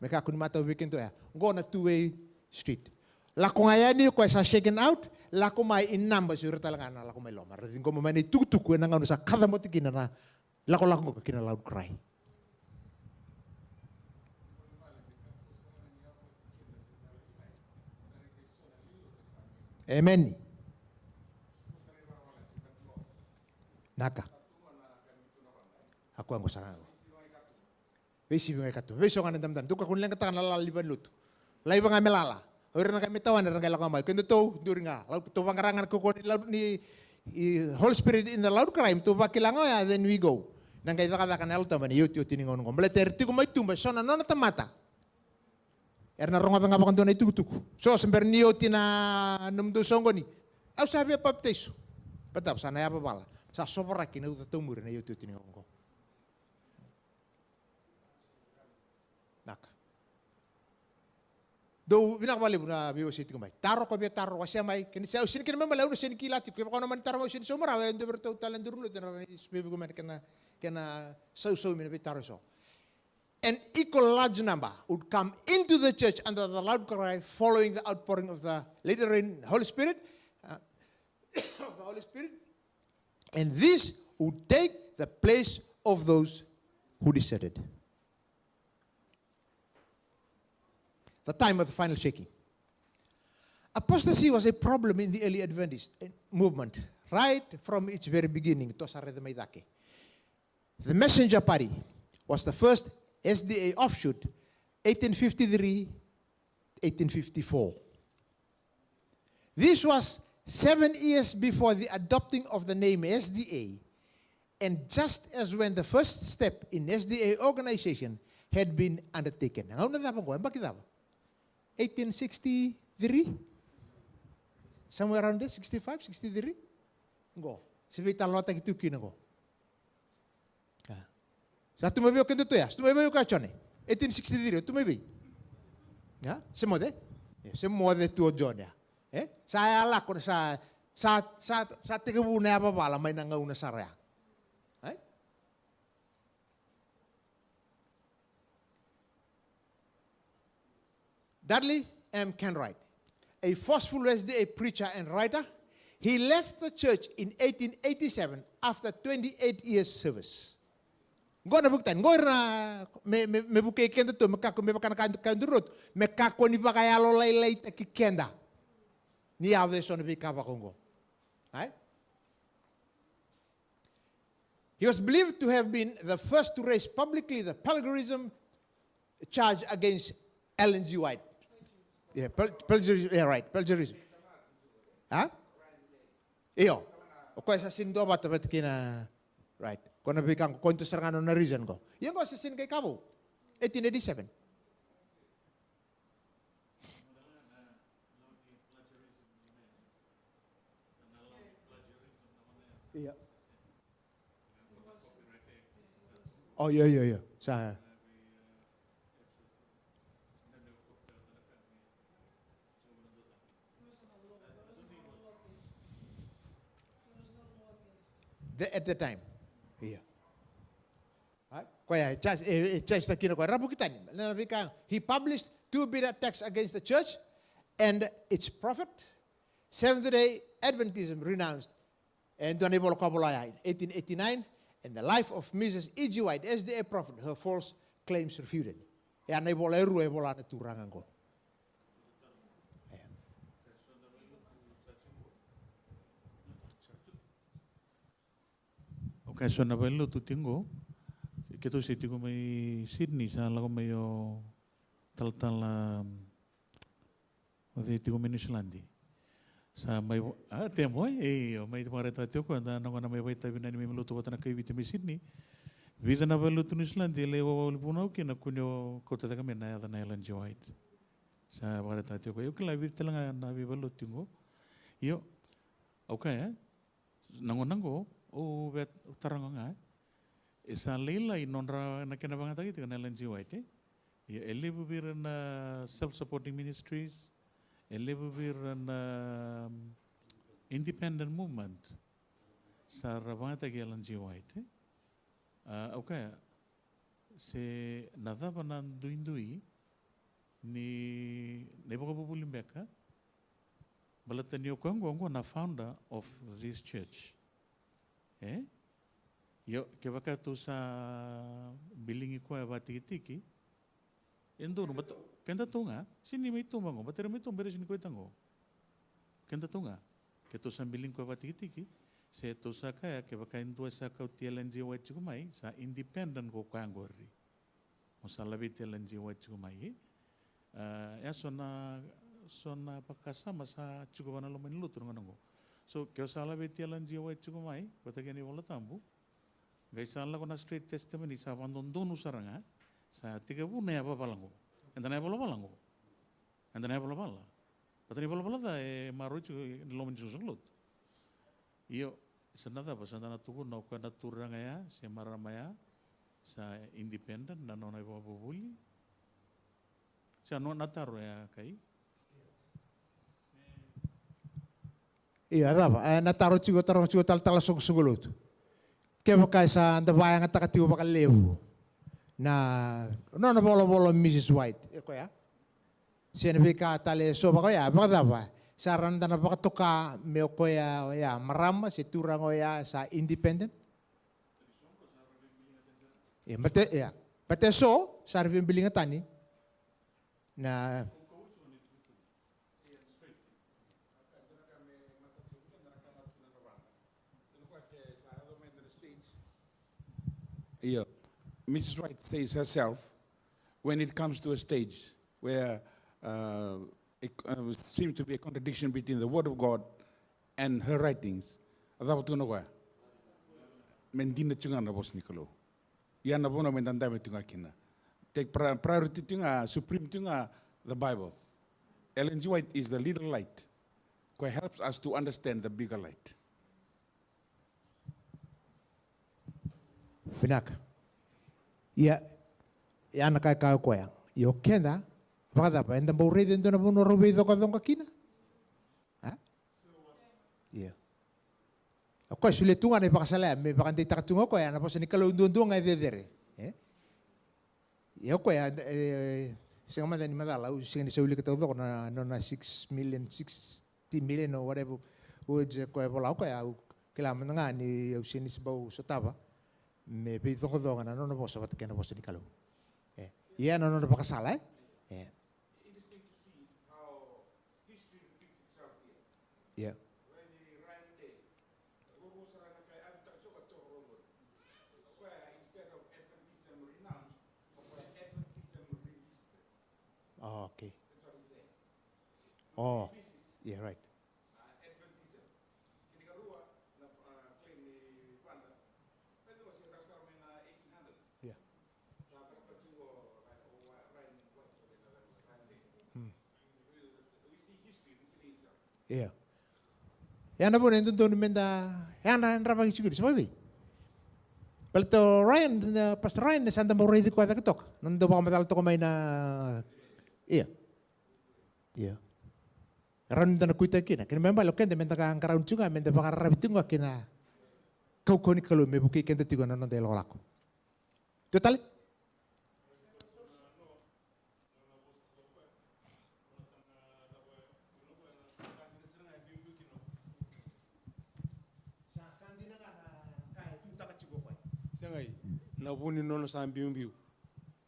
May kakunmata weekend to. Go na two-way street. Lako nga yan niyo, kaya sa shaken out, lako may in numbers, yun talaga na lako may lomar. Rin ko mamay ni tutuk, na nga sa kada mo tikin na Lako-lako ka kina loud cry. Amen. Naka. Aku ang kusang ako. Besi mga kato. Besi nga nandamdan. Tuka kun lang katakan lalaliban luto. Lai nga melala. Ora na kami tawan na kailangan kamay. Kendo to during nga. To pangarangan ko ni Holy Spirit in the loud crime. To pa kailangan ya then we go. Nang kaya katakan alo taman yut tiningon ko. Meleter ti ko may tumba. So na tamata. Na ronga nga bakang doon ay tukutuku. So sember niyo tina numdo songo ni. Au sabi baptizo. Patap sana ya babala. Sa sobra kina utatumur na yut tiningon ko. Naka. Do binakbali na biyo si tikumay. Taro ko siya may kini sa usin kina mamalaw na sin kilati ko ko naman taro mo sin sumara wa ndo berto talan durlo na spibe ko man kana so min bitaro so. An equal large number would come into the church under the loud cry following the outpouring of the later rain Holy Spirit of the Holy Spirit, and this would take the place of those who deserted. The time of the final shaking. Apostasy was a problem in the early Adventist movement, right from its very beginning. The Messenger Party was the first SDA offshoot, 1853, 1854. This was 7 years before the adopting of the name SDA, and just as when the first step in SDA organization had been undertaken. 1863? Somewhere around there, 65, 63? Go. Sibita lota gitu kina go. Sa tumabi ko kendo to ya. Tumabi ko kachone. 1863 tumabi. Ya, semode. Semode tu John ya. Saya ala ko sa tigabu na apa bala may nangauna saraya. Dudley M. Kenwright, a forceful SDA preacher and writer, he left the church in 1887 after 28 years service. Go na buktan, go na me buke kenda to mekako me bakana kandurut, mekako ni bakayalo laylay takikenda. Ni ave son bikava kongo. Right? He was believed to have been the first to raise publicly the plagiarism charge against Ellen G. White. Yeah, plagiarism. Yeah, right. Plagiarism. Huh? Iyo. O kaya sa sindo ba tapat kina right. Kung nabikang kwento sa ngano na reason ko. Yan ko sa sin kay Cabo. 1887. Yeah. Oh, yeah. Sa at the time. Yeah. He published 2 bitter texts against the church and its prophet. Seventh-day Adventism renounced and in 1889, and the life of Mrs. E.G. White, SDA prophet, her false claims refuted. Okay, so na bello tu tingo. Kito si tingo may Sydney sa lago mayo tal ode tingo may New Zealand. Sa may temo may tumare tatio ko na na may wait tabi na may luto wata na kay vita may Sydney. Vida na bello tu New Zealand le wa puno ki na kunyo ko ta kami na ya na Ellen G. White. Sa bare tatio ko yo kila vita lang na bello tingo. Yo okay nangonango o vet tarang nga isa leila inonra na kinabanga tagi tika na Ellen G. White ya elibubir na self-supporting ministries elibubir na independent movement sa rabanga tagi Ellen G. White okay se nada banan duindui ni nebaka bubulimbeka balatan yo kwango na founder of this church. Yo, ke waka tu sa bilingi ko e watiki-tiki, endo no bato, kenda tunga, sini may tumango, batera may tumbere sini ko itango. Kenda tunga, ke tu sa bilingi ko e watiki-tiki, se tu sa kaya ke waka indua sa kau TLNG wachikumai, sa independent ko kangori. Mo sa labi TLNG wachikumai, ya sona pakasama sa chukubana lo manilutur nganongo. So, ke sa labi TLNG wachikumai, batagani wala tambu, Gaisala ko na straight testimony sa pandondonu saranga sa tiga bune apa balango. Enda na bala balango. Enda na bala bala. Patani bala bala da maru chu lomen chu sulut. Iyo senada pa sana tuku na ko na turanga ya se maramaya sa independent na nona ibo bubuli. Sa no nataro ya kai. Iya, apa? Nataro chigo tarong chigo tal sugulut. Kaya kaya sa bayang at takatiwa baka levo na no bolo Mrs. White kaya siya nabika tali so baka ya baka dapa sa randa na baka toka meo kaya ya marama si turang ya sa independent bate so sa rin bilingan tani na Yeah. Mrs. White says herself, when it comes to a stage where it seems to be a contradiction between the Word of God and her writings, mendina tunga na bos nikolo. Yana bono mendanda tunga kina. Take priority tunga, supreme tunga, the Bible. Ellen G. White is the little light, who helps us to understand the bigger light. Pinaka. Ya na kai kai koya. Yo kenda baka pa enda bore dentro na bono robe do ka donga kina. Ha? Ya. Ako sule tunga ne baka sala me baka ndita tunga koya na posa ni kalau ndundu ngai dedere. Ya koya singa manda ni madala u singa ni sule ka do na 6 million 60 million or whatever. U je koya bola koya kila manda ni u sini sibau sotava. Me pe tongo donga na no bosa wat kena bosa di kalau. Iya no baka sala Interesting to see how history repeats itself here. Yeah. When the right day, Robo Sarana kay Abta Choka to Robo. Where instead of Adventism renounced, where Adventism released. Oh, okay. That's what he's saying. Oh, yeah, right. Adventism. Kini karua na claim ni Panda. Pwede mo siya sa amin na 1800s. Yeah. Sa pagkatuwa, we see history repeating itself. Yeah. Yan na po na yung doon menda. Yan na rapang isiguro. Sabi. Palito Ryan, Pastor Ryan, nasanda mo ready ko at katok. Nando ba kamatalo to kumay na... Iya. Iya. Randa na kuita kina. Kina memang lo kende menda ka angkaraun chunga, menda baka rabitunga kina. Kau koni kalau me buki kende tigo na nanda ilo lako. Total? Sangai na buni nono sa biu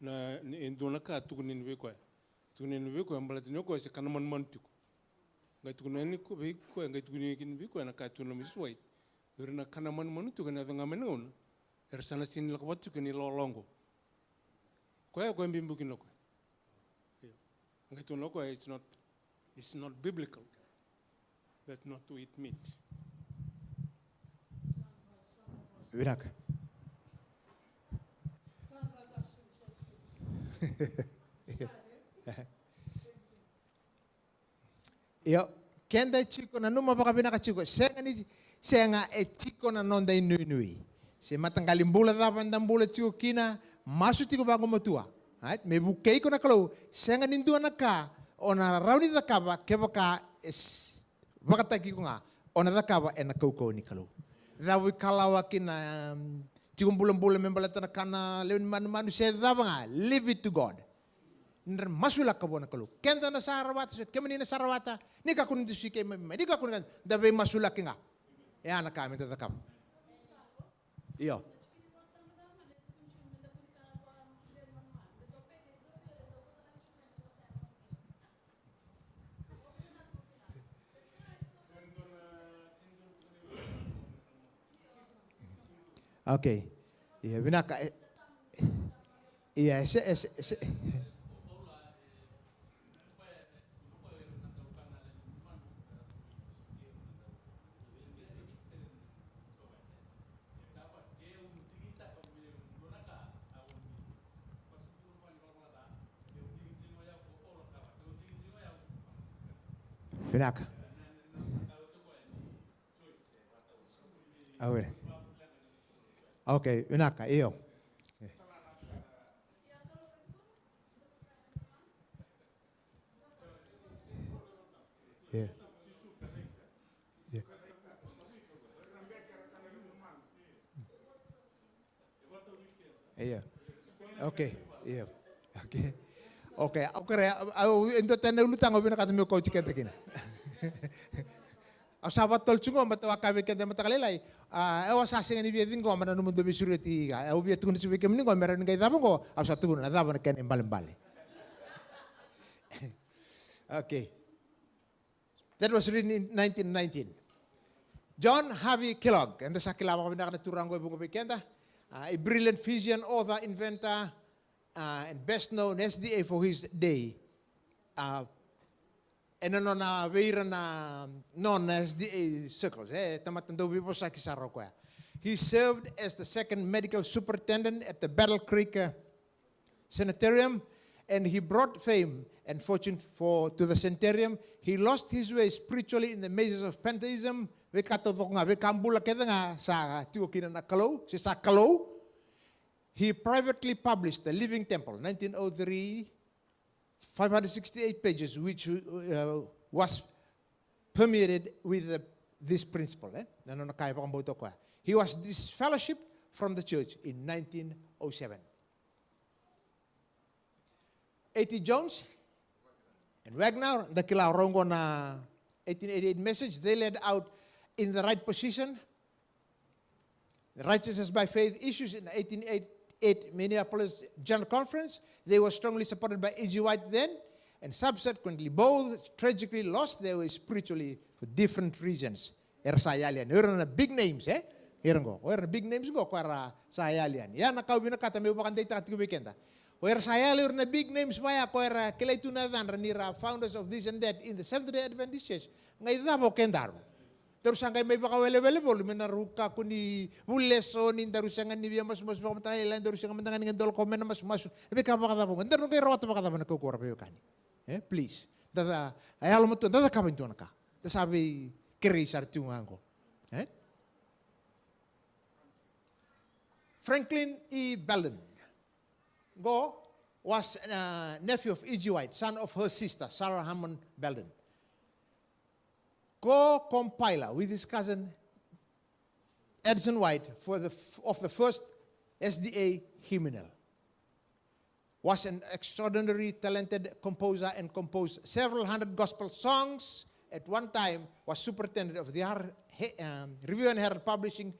na endona ka tukunin we kwa tukunin we kwa mbala tinyo kwa se kana man tuku ngai tukunin ko be ko ngai tukunin kin bi ko na ka tuno miswai na kana man tuku na nga menon sana sin la kwa tuku ni lolongo kwa ko mbimbu kin ko ngai tuno ko it's not biblical. That's not what it means. Vinaka. Yo, kenda chico na numa baka binaka chico. Senga e chico na nonda inui. Se matanggalim bula dapan dan bula chico kina masu chico bago matua. Right? Me bukei ko na kalau senga nindua na ka ona rauni da kaba ke baka baka taki ko nga ona da kaba e na koko ni kalau. Dawi kalawa kina chico bulan membalata na kana leun manu se dabanga leave it to God. Masula ka bona kalau. Kenda na sarawata, kemani na sarawata, ni ka kun disi kay ni ka kun dabe masula kinga. Ya na kami tatakam. Iyo. Okay. Iya, binaka. Iya, binaka. A ver. Okay, binaka, iyo. Yeah. Yeah. Yeah. Okay. Yeah. Okay. Okay. Aku ento tanda ulutang obina kata meu coach kita kina. Aku sabat tol chungo mata wakabe kita mata kalelai. Ewa sasing ni biadin ko mana numu dobi sureti ga. Ewa biat tukun suwe kemini ko meran ngai tamu ko. Aku satu na tamu na ken embal. Okay. That was written in 1919. John Harvey Kellogg, and the Sakilama Vinaka Turango Bukenda, a brilliant physician, author, inventor, and best known SDA for his day. And on a very non-SDA circles, he served as the second medical superintendent at the Battle Creek Sanitarium, and he brought fame and fortune to the sanitarium. He lost his way spiritually in the mazes of pantheism. He privately published The Living Temple, 1903, 568 pages, which was permeated with this principle. He was disfellowshipped from the church in 1907. A.T. Jones and Wagner, the Kilarongo na 1888 message, they led out in the right position. The righteousness by faith issues in the 1888 Minneapolis General Conference. They were strongly supported by E.G. White then, and subsequently both tragically lost their way spiritually for different reasons. Era sayalian. Era na big names, eh? Era go. Era big names go para sayalian. Ya nakau binakata may bakanda ita weekenda. Where sayali na big names maya ko era kilay tunadan ranira founders of this and that in the Seventh-day Adventist Church. Ngay dabo kendaro. Terus angkay may baka wele bol minaruka ko ni buleso ni darusangan ni mas pamatay lan darusangan mandangan ng dol komen mas ebe ka baka dabo. Ndaro kay rota baka dabo nakukura pa kani. Please. Dada ayalo mo to dada ka pinto naka. Ta sabi kirisar tungango. Franklin E. Belden was a nephew of E.G. White, son of her sister, Sarah Hammond Belden. Co-compiler with his cousin Edson White of the first SDA hymnal. Was an extraordinary talented composer and composed several hundred gospel songs. At one time was superintendent of the Review and Herald publishing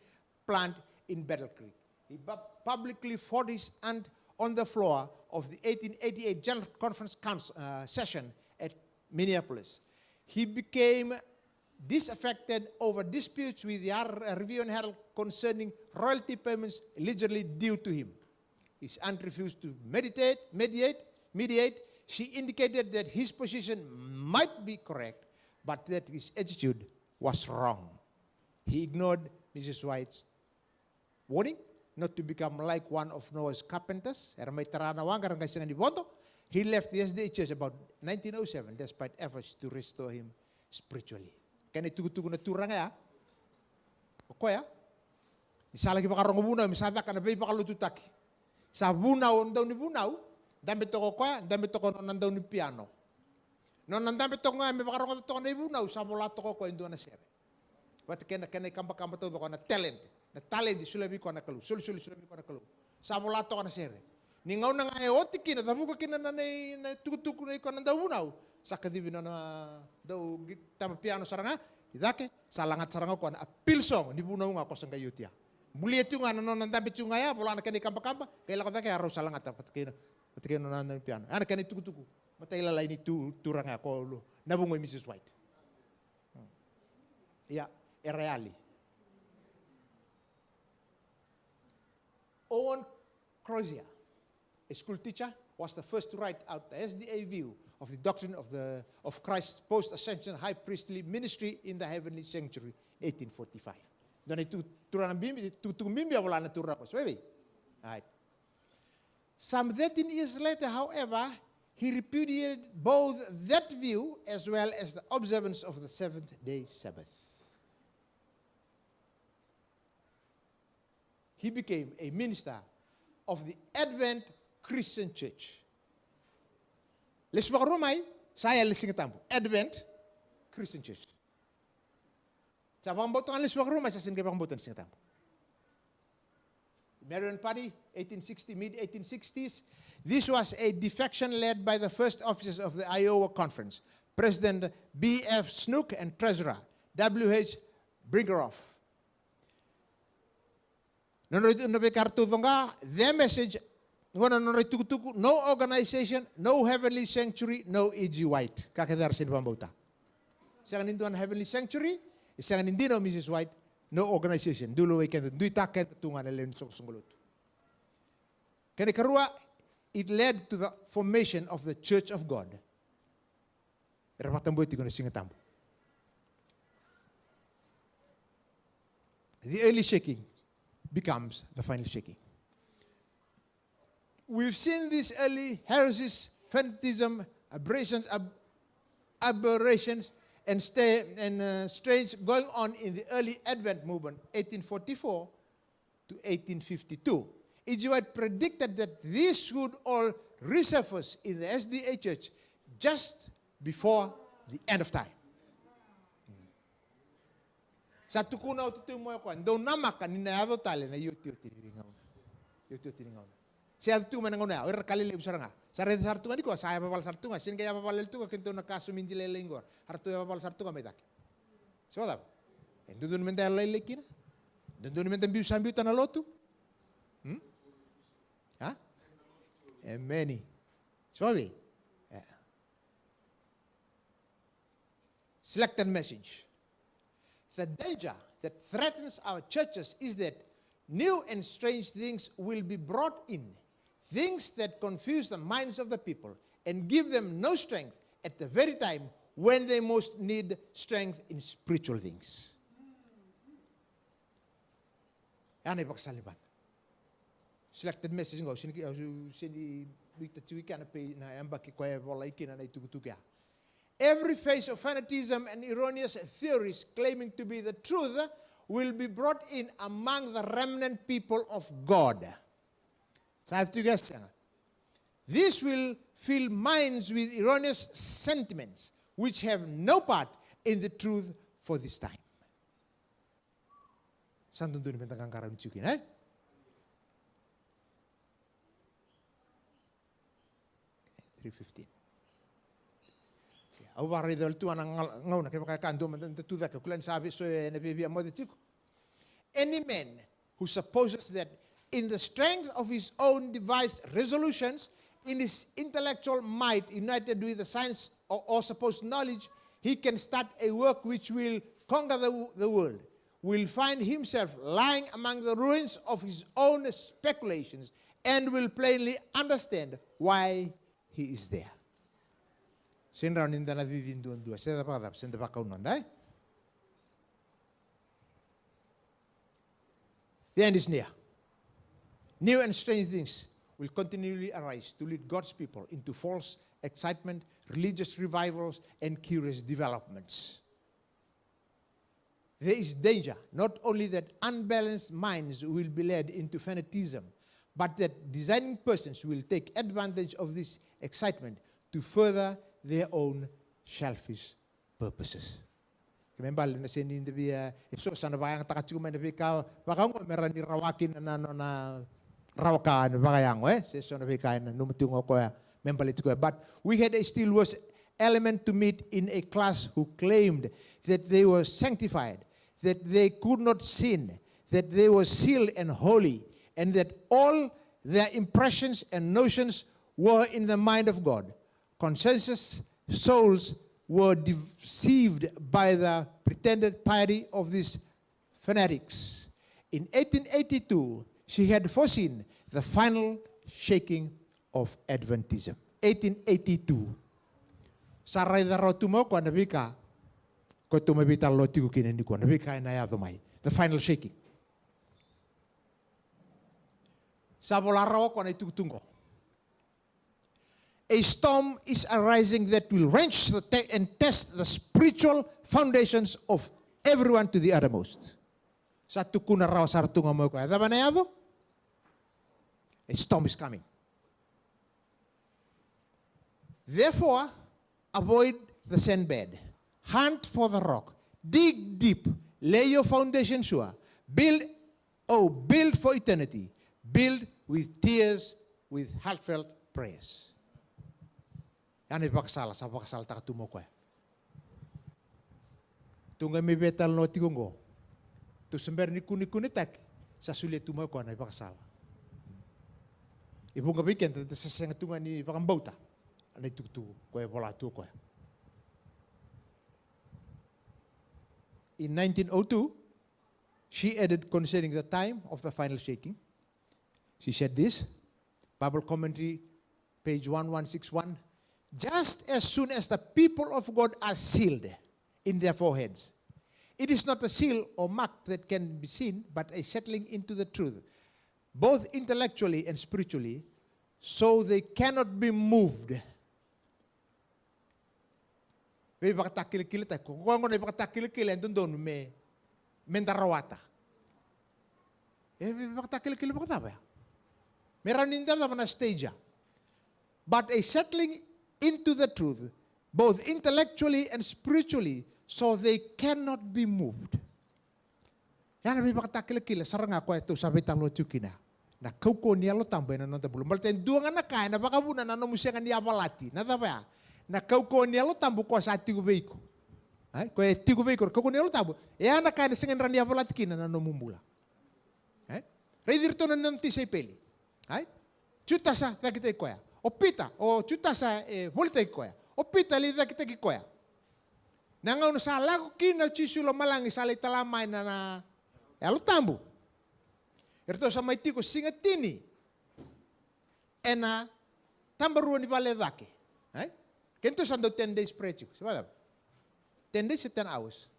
plant in Battle Creek. He publicly fought his aunt on the floor of the 1888 General Conference session at Minneapolis. He became disaffected over disputes with the Review and Herald concerning royalty payments allegedly due to him. His aunt refused to mediate. She indicated that his position might be correct, but that his attitude was wrong. He ignored Mrs. White's warning not to become like one of Noah's carpenters. He left the SDA church about 1907 despite efforts to restore him spiritually. Kaya tugu-tugu na turang ya. O ya? Isala ki bakarong bunaw, misada ka na bay bakalututaki. Sa bunaw, daw ni bunaw, damit ko kwa, damit ko non daw ni piano. Non damit ko nga, may bakarong to na bunaw, sa mula to ko indo na sere. Wat kena kamba to ko na talent. Na talent sulabi ko na kalu. Sulabi ko na kalu. Sa mula to ko na sere. Ningaw na nga otiki na tamu ko kinana na tugu-tugu na ko na daw bunaw. Sakadibi na daw tama piano saranga, idake salangat saranga ko na appeal song ni bunaw nga ko sang kayutia. Buliet yung nga non damit yung nga ya, wala na kani kamba-kamba, kaya ko kaya araw salangat patike no na piano. Ana kani tugu-tugu. Matay lalay ni turanga ko nabungoy Mrs. White. Ya, reali. Owen Crozier, a school teacher, was the first to write out the SDA view of the doctrine of Christ's post-ascension high priestly ministry in the heavenly sanctuary, 1845. Dan itu turang bimbi, tutung bimbi wala na turang ko. Right. Some 13 years later, however, he repudiated both that view as well as the observance of the seventh-day Sabbath. He became a minister of the Advent Christian Church. Leswa rumay, saya lising tambo. Advent Christian Church. Sa pamboto ang leswa rumay sa singa pamboto lising tambo. Marion Party, 1860, mid-1860s. This was a defection led by the first officers of the Iowa Conference, President B.F. Snook and Treasurer W.H. Bringeroff. Their message, no organization, no heavenly sanctuary, no E.G. White. Kakadar sin pambauta. Sa kaninduan heavenly sanctuary, sa kanindino Mrs. White, no organization. Dulo ay kento, duy taket tungan na len sunggulut. Kani karua, it led to the formation of the Church of God. Rapatambo iti ko na singatambo. The early shaking becomes the final shaking. We've seen these early heresies, fanatism, aberrations, and strange going on in the early Advent movement, 1844 to 1852. E.G. White predicted that this would all resurface in the SDA Church just before the end of time. Sa tukunaw tutu mo ko, do namaka ni naado tale na yuti tingaw. Yuti tingaw. Siya tu manangona, or kalilib saranga. Sa red sartunga di ko, saya papal sartunga, sin kaya papal tu ka kinto nakasumin dile lingor. Hartu papal sartunga medak. So da. Endun men dai lekina. Endun men tambiu sambiu tanalotu. Ha? And many. Sorry. Selected message. The danger that threatens our churches is that new and strange things will be brought in, things that confuse the minds of the people and give them no strength at the very time when they most need strength in spiritual things. Yan ay pagsalibat. Selected message ngo sini bigta tuika na pe na ambaki kwa wala ikina na itukutuka. Every phase of fanatism and erroneous theories claiming to be the truth will be brought in among the remnant people of God. This will fill minds with erroneous sentiments which have no part in the truth for this time. Santun tu ni bentang karam cukin, eh? 3:15. Au barre del tu ngau ke pakakando man tu da kulan sabi so na bibia mo dito. Any man who supposes that in the strength of his own devised resolutions, in his intellectual might united with the science or supposed knowledge, he can start a work which will conquer the world, will find himself lying among the ruins of his own speculations and will plainly understand why he is there. Sinra ninda na vivinduan dua. Saya dapat apa? Saya dapat kau nandai. The end is near. New and strange things will continually arise to lead God's people into false excitement, religious revivals, and curious developments. There is danger, not only that unbalanced minds will be led into fanatism, but that designing persons will take advantage of this excitement to further their own selfish purposes. Remember, na sinin tabi so sana bayang takachuma na bika bakang merani rawakin na rawakan bakayang so na bika na numutungo ko membalit ko. But we had a still worse element to meet in a class who claimed that they were sanctified, that they could not sin, that they were sealed and holy, and that all their impressions and notions were in the mind of God. Consensus souls were deceived by the pretended piety of these fanatics. In 1882, she had foreseen the final shaking of Adventism. 1882. Sarai daro tumo ko nabika ko tumabita loti ko kineni ko nabika na ya domai. The final shaking. Sabolaro ko na itutungo. A storm is arising that will wrench and test the spiritual foundations of everyone to the uttermost. Sa tukuna raw sartunga mo ko. Ada ba na yado? A storm is coming. Therefore, avoid the sandbed. Hunt for the rock. Dig deep. Lay your foundation sure. Build for eternity. Build with tears, with heartfelt prayers. Yan ay pakasala, sa pakasala taka tumokoy. Tunga may betal no tigungo. Tu sember ni kuni-kunitak, sa sulit tumokoy na pakasala. Ibong gabikin, sa sengatunga ni pakambauta. Anay tuktu, koy wala tu koy. In 1902, she added concerning the time of the final shaking. She said this, Bible commentary, page 1161, just as soon as the people of God are sealed in their foreheads, it is not a seal or mark that can be seen, but a settling into the truth, both intellectually and spiritually, so they cannot be moved. May pakatakil-kil tayo. Kung ako na pakatakil-kil, andun doon, may mendarawata. May pakatakil-kil pakataba. Meron din daw na stage. But a settling into the truth, both intellectually and spiritually, so they cannot be moved. Yan may pakatakil-kil. Sarang ako ito, sabi talo tsukina. Na kauko niya lo tambay na nantabulong. Malten duang na kaya, na baka muna na namusya niya balati. Nataba na kauko niya lo tambo ko sa tigo veiko. Ay, ko tigo veiko, kauko niya lo tambo. E ana kaya na singan rania balati kina na namumula. Ay, redirto na nanti sa peli. Ay, chuta sa takita ikoya. O pita, o chuta sa volta ikoya. O pita li takita ikoya. Nangaw na sa lago kina chisulo malangi sa talamay na lo tambo. Erto sa may tiko singatini. Ena tambaruan ni baledake. Ay? Kento sando 10 days preaching. Sabi 10 days to 10 hours.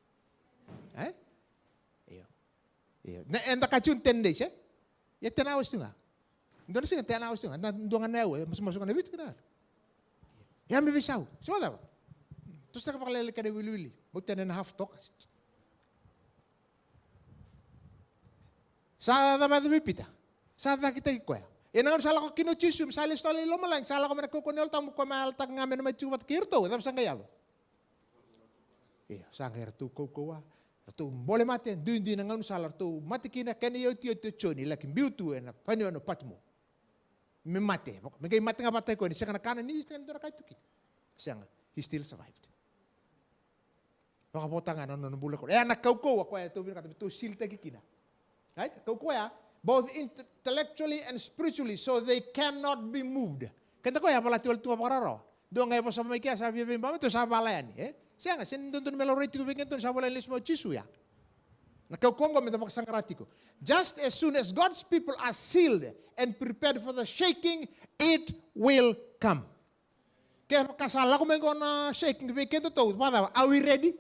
Eh? Iyo. Iyo. Na nakachun 10 days eh? Ya 10 hours tu nga. Ndo na singa 10 hours tu nga. Ndo nga na yaw. Masuk na bit ka na. Ya may bisaw. Sabi ba? Tapos nakapakalala ka na wili-wili. Mag 10.5 talk. Sa dapat pita. Sa kita ikoya. Enang salah ko kinuchisum, salis tali lomalang, salah ko menakukunel tamu ko maltag ngamen na machubat kirto, tapos sang kayalo. Sang kirto ko. Tu boleh mati, duin nangan salar tu mati kina kani yo tio choni lakin biutu na panyo no patmo. Me mate, megay mati nga patay ko ni sa kanan ni sa ndora kay tuki. Sang he still survived. Baka potangan no bula ko. Nakau ko ako ito binaka tu silta kikina. Right? Kau ya, both intellectually and spiritually, so they cannot be moved. Kanta ko ya pala tuwal tuwa pararo. Doon ngayon po sa may kaya sabi ba ito sa balayan eh. Siya nga sinundun melority ko bigyan sa balayan lismo chisu ya. Nakaukongo may tamak sangrati ko. Just as soon as God's people are sealed and prepared for the shaking, it will come. Kaya kasala ko may na shaking bigyan to. Are we ready?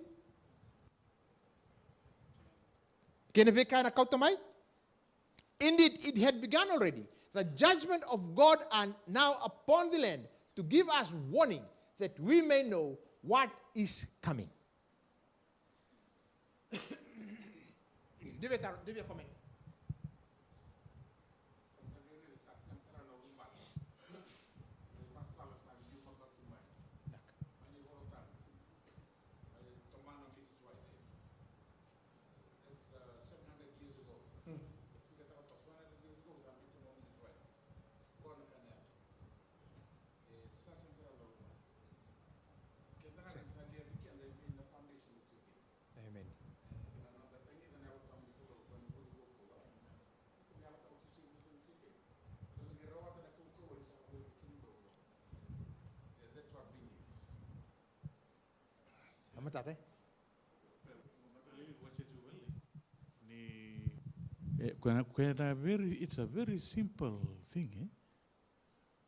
Kinabika na kautamay? Indeed, it had begun already. The judgment of God are now upon the land to give us warning that we may know what is coming. Debe comment. Amen. Ama tatay? Ni It's a very simple thing, eh?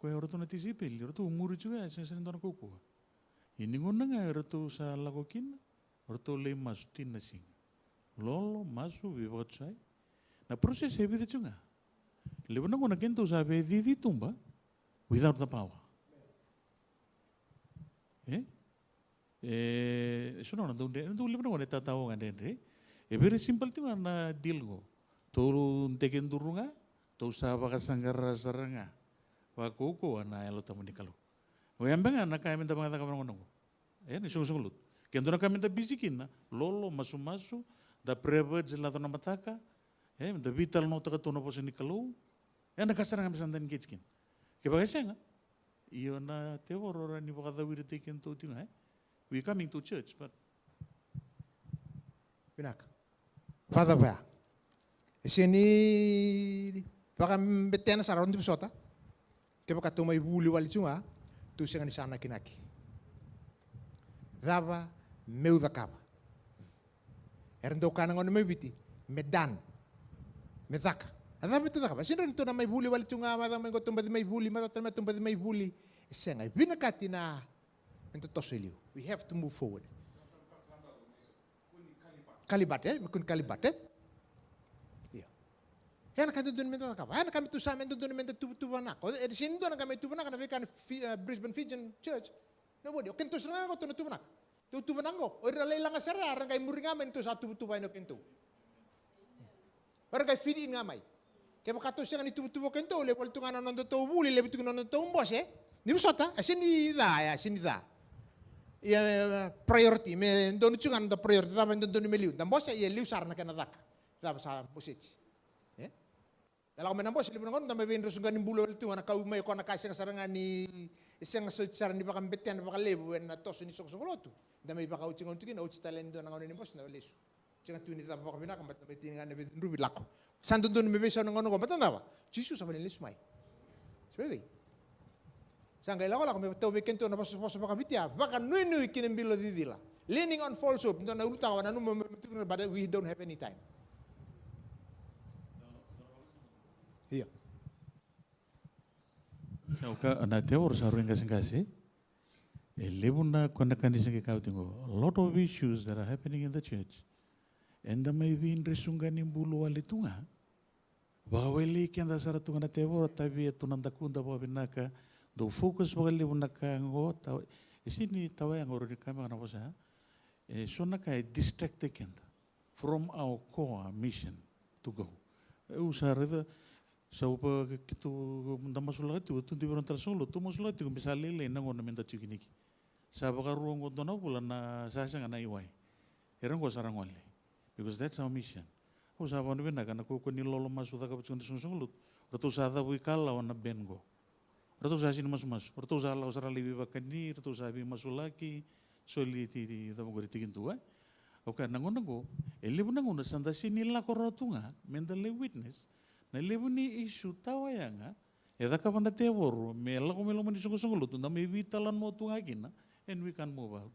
Kaya orang tu nanti sipil, orang tu umur juga sen tuan koko. Ini guna nggak orang tu sa lakokin, orang tu le masutin nasing. Lolo masu vivat saya. Na proses heavy tu juga. Lepas nak guna kentu sa di tumba without the power. Suno na tu lepas nak guna tahu kan deh. Very simple tu na deal go. Tolu teken durunga, tu sa bakasanggar saranga. Koko na elo tamu ni kalau. Oyambang na kaya minta bangata kamar ngonong. Ni sung lut. Kento na kaya minta bisikin na lolo masu da privilege la tona mataka. Da vital no taka tona po ni kalau. Na kasarang kami sandan kitchen. Kaya nga. Iyo na tewor ora ni bakada we taken to tinga. We coming to church but Pinak. Father ba. Sini baka betena sa rondi besota. Kaya katumay buli wali chunga, tu siya ni sana kinaki. Dava meu da kaba. Erndo kana ngono may biti, medan, medaka. Ada betul da kaba. Sino nito na may buli wali chunga, mada may gotumba di may buli, mada talma tumba di may buli. Siya nga binakati na ito tosiliu. We have to move forward. Kalibat kun kalibat Yan kan doon menta ka. Yan kami tu sa men doon menta tubuan ako. Sino doon kami tubuan ako na kan Brisbane Fijian Church. Nobody. Okay tu sana ako tu tubuan ako. Tubuan ako. Ora lang asara arang kay muring amen tu sa tubuan ako kento. Ora kay feed in ngamay. Kaya makato siya ni tubuan kento level tu ngana nondo to buli level tu nondo to boss Ni musota asini da. Ya priority me doon chungan da priority da men doon meliu. Da boss ya liu sar na kanadak. Da sa positi. Kalau kami nampak sebelum nonton, kami bin rusugan ni bulu itu, anak kau may kau nak kasih sarangan ni, isang saran di bakal betian, bakal lebu, na tos ni sok lotu. Dami bakal ucing untuk ini, ucing talent doang orang ini bos, na lesu. Jangan tu ni tak bakal bina, kambat na betian kan, betian rubi laku. Santu tu ni bebesa nongon nongon, betul tak? Jesus apa ni lesu mai? Sebab sangkai laku kami tahu bikin tu, na bos bakal betian, bakal nui kini bilo di dila. Leaning on falsehood, tu na utawa, na numu betul, but we don't have any time. Iya. Sauka na tewor saruin kasing-kasih. Lebuna konakan disang kau tingo. A lot of issues that are happening in the church. And the may be in resungan in bulu walitunga. Baweli kian dasar tunga na tewor tabi tunan takunda bawa binaka. Do focus bawa lebuna kango tahu. Isini tahu yang orang kami kana bosa. So nakai distracted kenda from our core mission to go. Usar itu. So pa kitu mendama sulat itu tu tiburan tersolo tu musulat itu bisa lele nangon na minta cikiniki. Sa baka ruang ko dono bulan na sa nga na iway. Erang ko sarang wali. Because that's our mission. Ko sa pa nibena kana ko ni lolo masuda ka putsun sunsulut. Ratu sa da wikala wana bengo. Ratu sa sin mas. Ratu sa la usara libi bakani, ratu sa bi masulaki, soliti di tamo ko tikin tuwa. Okay nangon elibu nangon na sanda sinila ko rotunga, mental witness. Na lebu ni isu tawa yang ya ka panda tewor mela ko melo mani sungu-sungu na may vitalan mo tu na and we can move out.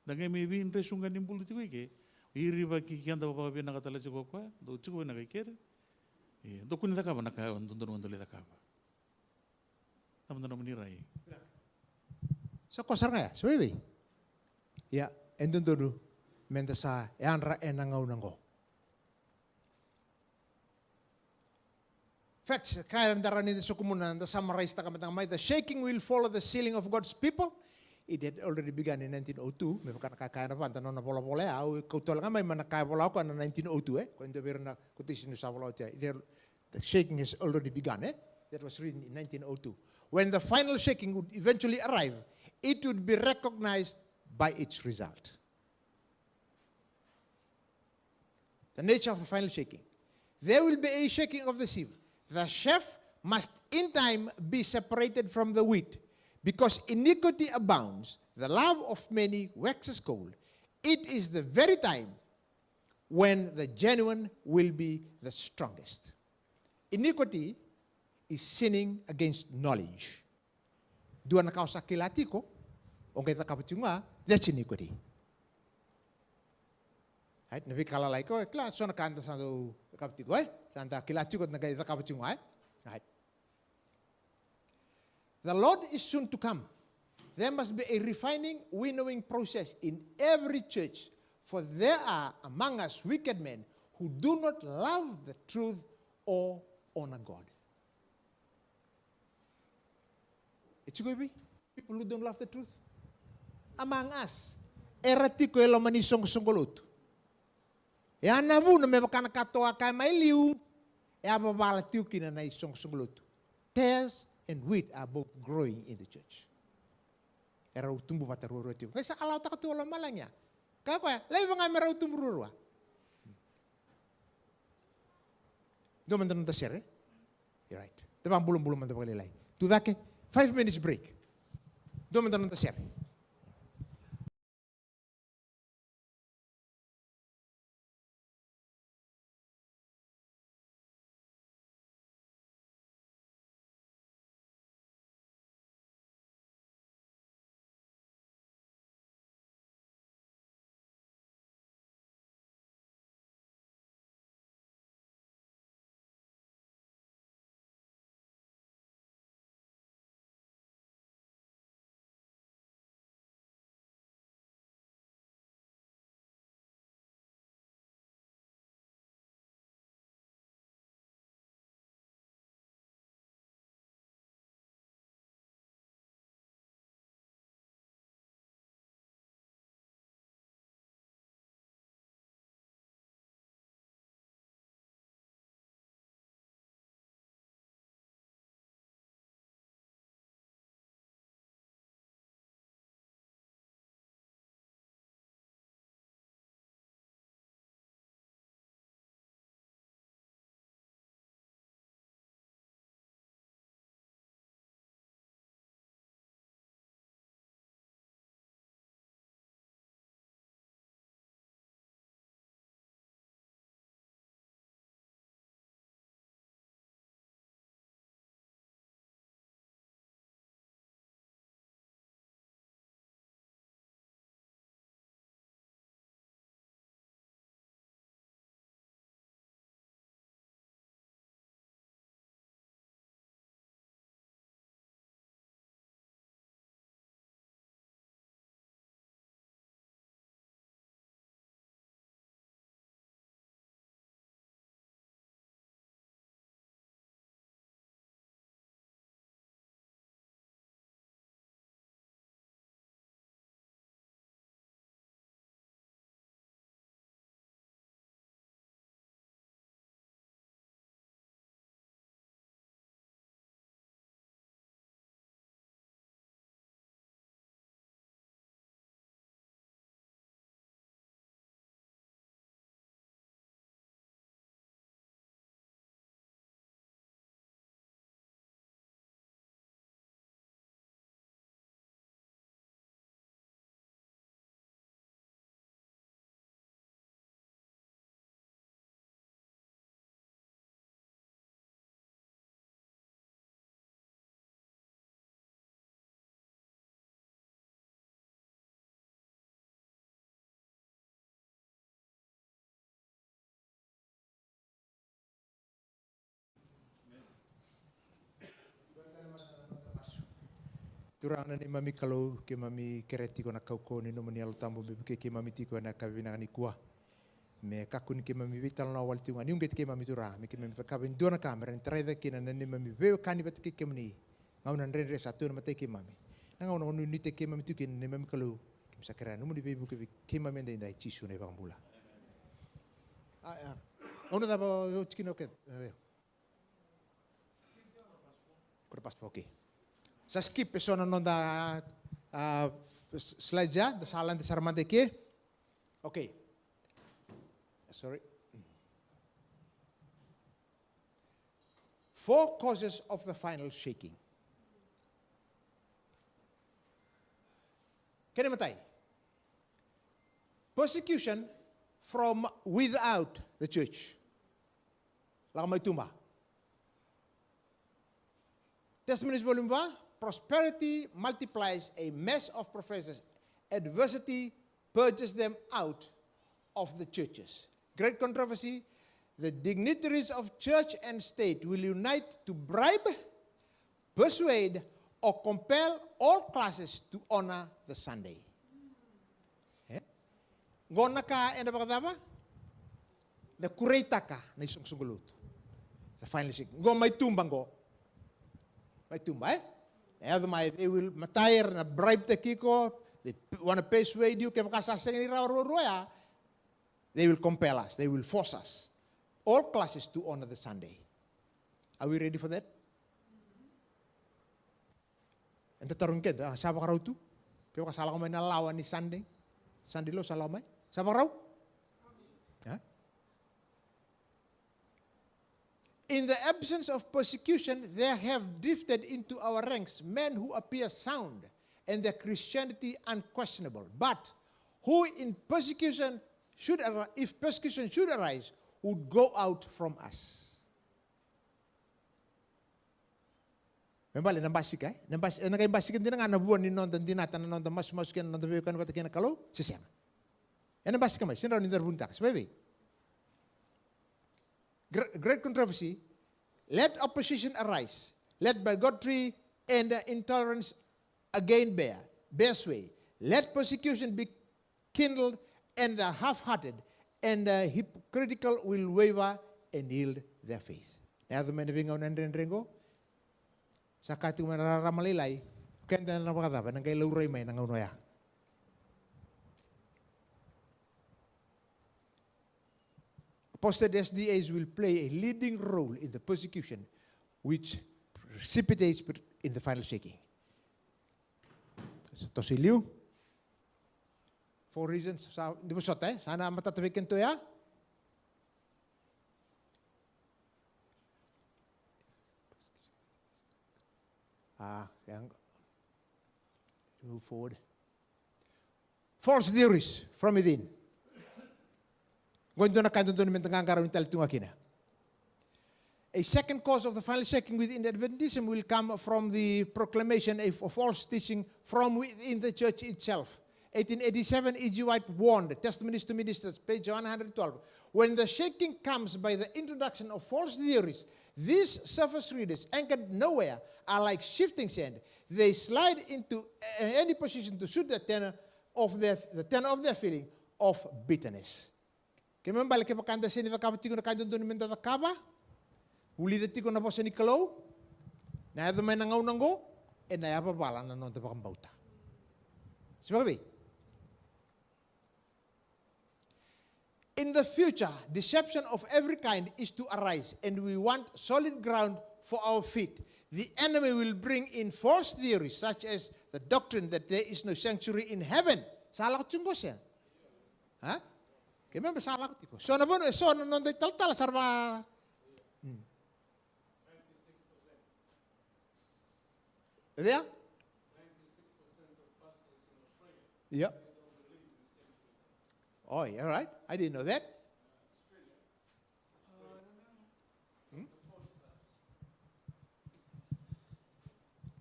Dagay may bin resungan nim politiko ke iri ba ki kanda ba ba na katala ko ko do chiko na kay kere. Do kun ka ba na ka on dondon dole ka ba. Tama na mani rai. Sa kosar nga so bebe. Ya endon do menta sa yanra enangaw nango. Facts, kaya darani sa kumunan, the summarize ta kamatang may, the shaking will follow the sealing of God's people. It had already begun in 1902. May pagkakakaya na pa, tanong na pola-pola, kautual nga may manakaya pola ako na 1902, kung hindi na kutisyon sa pola ako. The shaking has already begun, That was written in 1902. When the final shaking would eventually arrive, it would be recognized by its result. The nature of the final shaking. There will be a shaking of the sieve. The chaff must in time be separated from the wheat, because iniquity abounds, the love of many waxes cold. It is the very time when the genuine will be the strongest. Iniquity is sinning against knowledge. Dua na kausa kilati ko, o kita kaputunga, that's iniquity. Right? Nabi kalalay ko, kla, so nakanta sa do kapatid ko, Santa kilachikot na gaya kapachungay. Right. The Lord is soon to come. There must be a refining, winnowing process in every church, for there are among us wicked men who do not love the truth or honor God. It's going to be people who don't love the truth. Among us, eratiko elo manisong sunggulut. Ya nabu na mebakana katoa kay mailiu, ya babala tiuki na isong sunggulut. Tares and wheat are both growing in the church. Era utumbu pataruro tiu. Kaya alaw ta katuwa malangya. Kaya ko, lai mga mera utumbu rurua. Doon man tanong ta sir, eh? You're right. Diba ang bulong-bulong man ta pagalilay. Tudake, 5 minutes break. Doon man tanong ta sir. Turana ni mami kalau ke mami kereti kona kauko ni nomani alo tambo bebe ke mami tiko na kavina ni kua. Me kakun ke mami vital na wal tunga ni unget ke mami tura me ke mami fakabin dona kamera ni traida ke na ni mami veo kani bat ke mani. Ngau nan rendre satu na mate ke mami. Ngau na onu ni te ke mami tukin ni mami kalau ke sakara no mo di bebu ke mami ndai ndai chisu ne bambula. Ono da bo chikino ke. Kora pas okay. Sa skip persona non da slide ya, da salan di sarmante ke. Okay. Sorry. 4 causes of the final shaking. Kene matai. Persecution from without the church. Lakamay tumba. Testimonies volume 1. Prosperity multiplies a mass of professors. Adversity purges them out of the churches. Great controversy. the dignitaries of church and state will unite to bribe, persuade, or compel all classes to honor the Sunday. Gona ka enda bakadaba? Na kureita ka na isang sunguluto. The final sick. Go may tumbang go. May tumba, they will matire na bribe the kiko. They want to persuade you. Kaya makasasang ni Rawa, they will compel us. They will force us. All classes to honor the Sunday. Are we ready for that? And the tarong kid, sabi ka raw tu? Kaya kasala ko may nalawan ni Sunday. Sunday lo, salaw may? Sabi ka raw? Huh? In the absence of persecution, there have drifted into our ranks men who appear sound and their Christianity unquestionable, but who in persecution if persecution should arise, would go out from us. Membali nambasik eh? Nambasikin din nga nabuan ni non dan dinatan non dan mas-masukin non dan kan patakin kalau sesama. Nambasik kamay sinraw ni darbuntak. Sabi. Great controversy. Let opposition arise. Let bigotry and intolerance again bear sway. Let persecution be kindled, and the half-hearted and the hypocritical will waver and yield their faith. Now the men of Ingon and Rengo, Sakatu Manaramalilai, Kenda Navada, and Gay Luray May Nangoya. Apostate SDAs will play a leading role in the persecution which precipitates in the final shaking. Tosiliu. 4 reasons. Di mo shot eh? Sana matatabikin to ya. Move forward. False theories from within. Going to nakanto doon naman tangang intellectual akina. A second cause of the final shaking within Adventism will come from the proclamation of false teaching from within the church itself. 1887, E.G. White warned, Testimonies to Ministers, page 112, when the shaking comes by the introduction of false theories, these surface readers, anchored nowhere, are like shifting sand. They slide into any position to suit the tenor of their feeling of bitterness. Kaya man balik kaya sini na kapatid na kayo doon minta kaba, uli dati ko na po sa Nikolaw, na ito may nangaw-nanggo, na yapabala na noon tapakang bauta. Sabi, in the future, deception of every kind is to arise, and we want solid ground for our feet. The enemy will bring in false theories, such as the doctrine that there is no sanctuary in heaven. Salah ko tiyong siya. Ha? Kaya ba salah ko tiko? So, nanon day tal-tal, sarva. 96%. Yeah? 96% of pastors in Australia. Yeah. Oh, yeah, right. I didn't know that.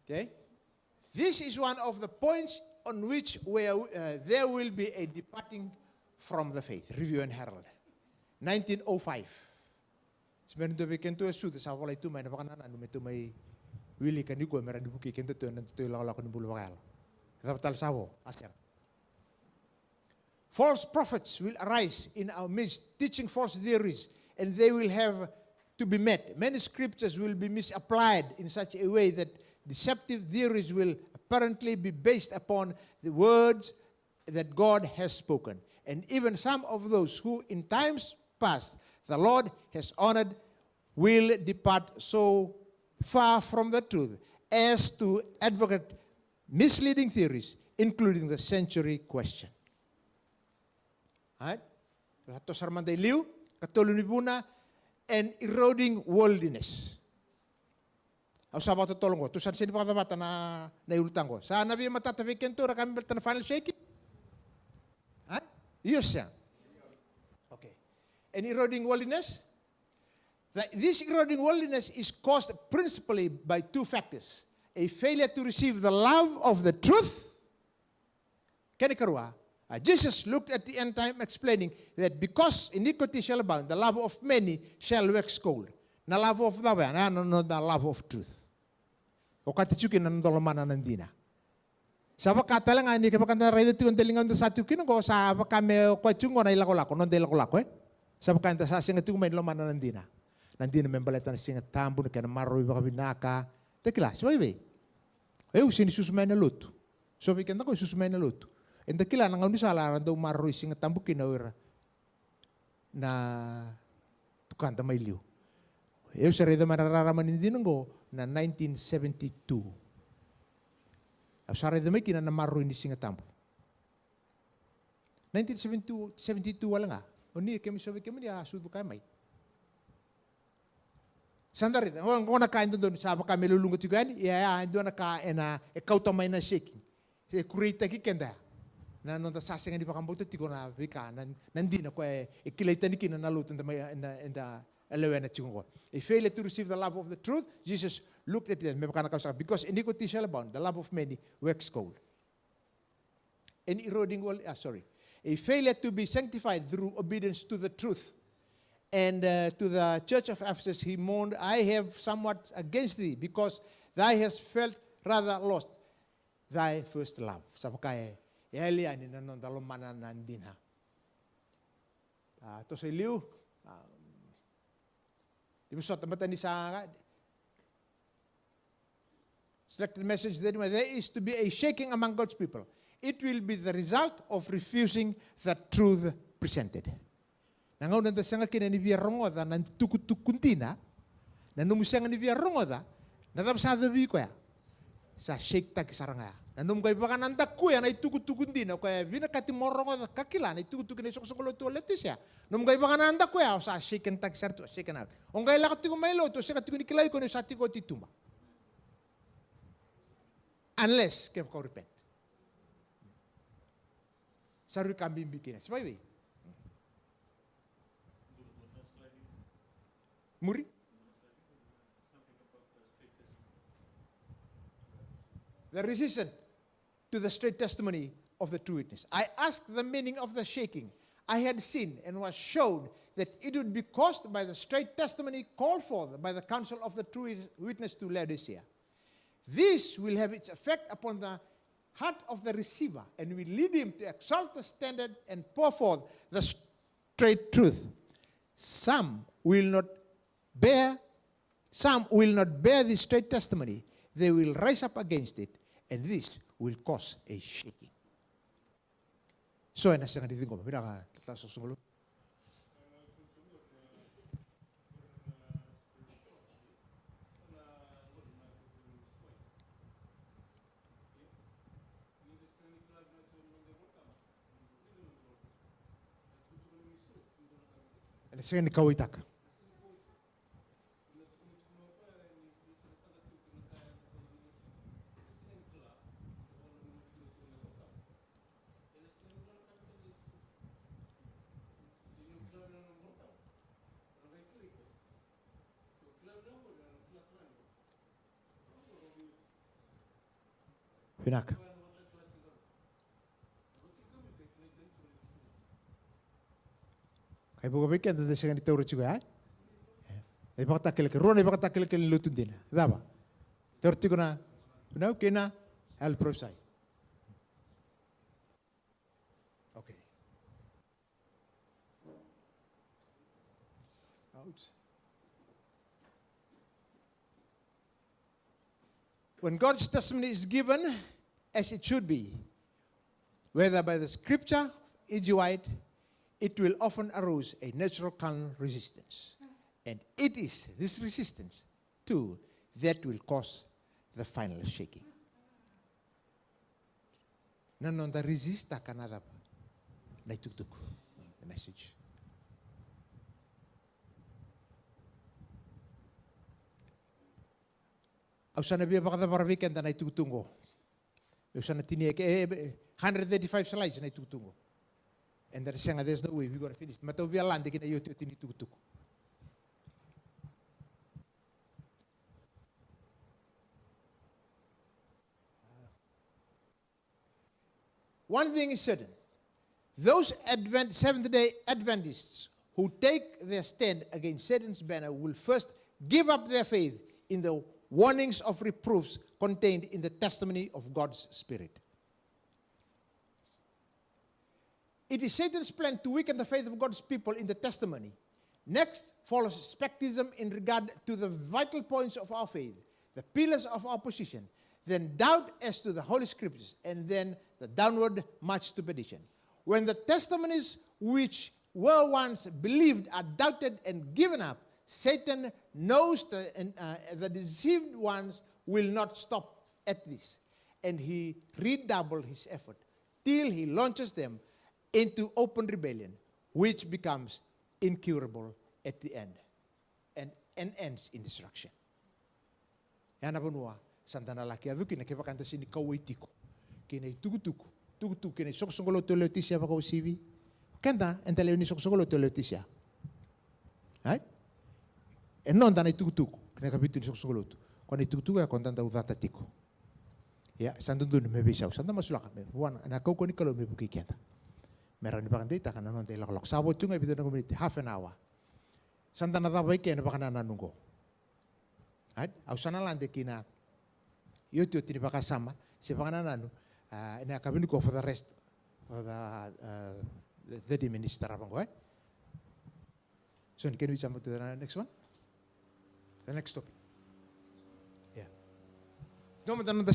Okay. This is one of the points on which there will be a departing from the faith. Review and Herald. 1905. Sebenarnya tu bikin tu sudah sawalai tu main apa kanan anu may willy kan di gua merah dibuki kento tu nanti tu lalu kan bulu bakal. Kita betul sawo asyik. False prophets will arise in our midst, teaching false theories, and they will have to be met. Many scriptures will be misapplied in such a way that deceptive theories will apparently be based upon the words that God has spoken. And even some of those who in times past the Lord has honored will depart so far from the truth as to advocate misleading theories, including the century question. Right? Rato sarmanday liu, katulunibuna, and eroding worldliness. Ang sabaw to tolong ko, tusan sini pa bata na iultang ko. Sa nabi matatabikin to, na kami na final shaking. Right? Yes, yeah. Okay. And eroding worldliness? This eroding worldliness is caused principally by 2 factors. A failure to receive the love of the truth. Kani karua, Jesus looked at the end time explaining that because iniquity shall abound, the love of many shall wax cold. Na love of the way, no the love of truth. O katichukin ng dolomana nandina. Sa pakatala nga ni kapakanta rayda tu undelingan do satu kin ko sa pakame ko chungo na ilako-lako non delako-lako sa pakanta sa singa tu may lomana nandina. Nandina membaleta na singa tambo na kana maroi baka binaka. Tekila, sabi. Eu sini susumay na luto. So we can ko susumay na luto. And dakila nang anu sala daw maroi singa tambo kinawira na tukanta may liu. Eu sa rayda marararaman hindi ngo na 1972. Sa rayda may kina na maroi ni singa tambo. 1972 wala nga. O ni kami sabi kami niya sudo kami. Sandari, kung nakain doon, sabi kami lulungot yung gani, doon nakain na ikaw tamay na shaking. Kurita kikenda. Na nung tasasing hindi pa kambuto, tiko na vika, nandi na ko ikilita ni kina naluto in the eleven at yung ko. A failure to receive the love of the truth, Jesus looked at them, because iniquity shall abound, the love of many wax cold. And eroding a failure to be sanctified through obedience to the truth. And to the church of Ephesus, he mourned, I have somewhat against thee, because thou hast felt rather lost thy first love. Sapakay, Elia ni nanon dalomana nandina. To sa iliw, di mo sot mata ni sa selected message that there is to be a shaking among God's people. It will be the result of refusing the truth presented. Nangaw nanda sanga kina ni via rongoda nan tukutukuntina na numusanga ni via rongoda na tapsada vi ko ya sa shake ta kisaranga nanum kay baka nanda ko ya na tukutukuntina ko ya vina kati morongoda kakila na tukutukin so so to letisya num kay baka nanda ko ya sa shake ta kisar to shake na on kay lakati ko mailo to sa kati ko ni kilay ko ni sa ti ko tituma unless ke ko repent saru kambi bikina sabi Muri? The resistance to the straight testimony of the true witness. I asked the meaning of the shaking. I had seen and was shown that it would be caused by the straight testimony called forth by the council of the true witness to Laodicea. This will have its effect upon the heart of the receiver and will lead him to exalt the standard and pour forth the straight truth. Some will not bear this straight testimony. They will rise up against it, and this will cause a shaking. So, nasa nga dito ko, pinaka tataas sa sumulo. Nasa nga ni kawitak. Pinak. Kaya buka bikin tanda siya ganito rin juga, ay baka takil ka, ron ay baka takil ka lutun din, daba. Terti ko na, now kina, I'll prophesy. Okay. Out. When God's testimony is given, as it should be, whether by the scripture, White, it will often arouse a natural carnal resistance. And it is this resistance, too, that will cause the final shaking. Nanon da resista kanada na itutuk the message. Ausana biya baka para weekend na itutungo. Ausana tiniye ke 135 slides na itutungo. And there's no way we're going to finish. Mataw biya land kina yoto tinitutuk. One thing is certain. Those Seventh-day Adventists who take their stand against Satan's banner will first give up their faith in the warnings of reproofs contained in the testimony of God's Spirit. It is Satan's plan to weaken the faith of God's people in the testimony. Next follows skepticism in regard to the vital points of our faith, the pillars of our position, then doubt as to the Holy Scriptures, and then the downward march to perdition. When the testimonies which were once believed are doubted and given up, Satan knows the deceived ones will not stop at this, and he redoubles his effort till he launches them into open rebellion, which becomes incurable at the end and ends in destruction. Yana banua santana laki aduki na kepa kanta sini kawaitiko kina tukutuku kina soksongolo tolotisia pa sivi kanta entale ni soksongolo tolotisia right e non dana tukutuku kina kapitu ni soksongolo kona tukutuku ya kontanta udata tiko ya santundu me bisa santa masulaka me wana na koko ni kalo me buki kenta merani pakandita kana non de lok sabo tunga bitu na community half an hour santa na dabai kena pakana nanungo right au sana lande kina yoto tini pakasama se pakana nanu ina kabini ko for the rest for the 30 minutes tarabango so can we jump to the next one, the next topic? Yeah, don't mandano the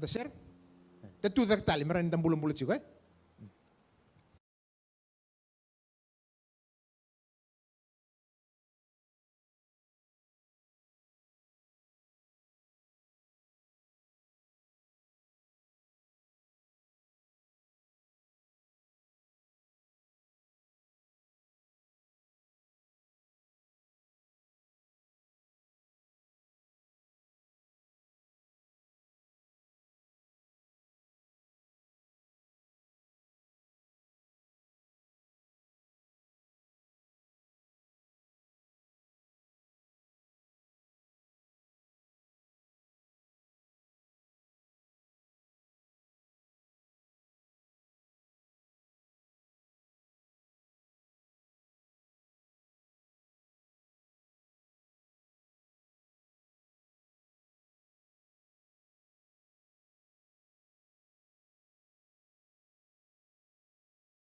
share the tu tali maran dan bulan-bulan juga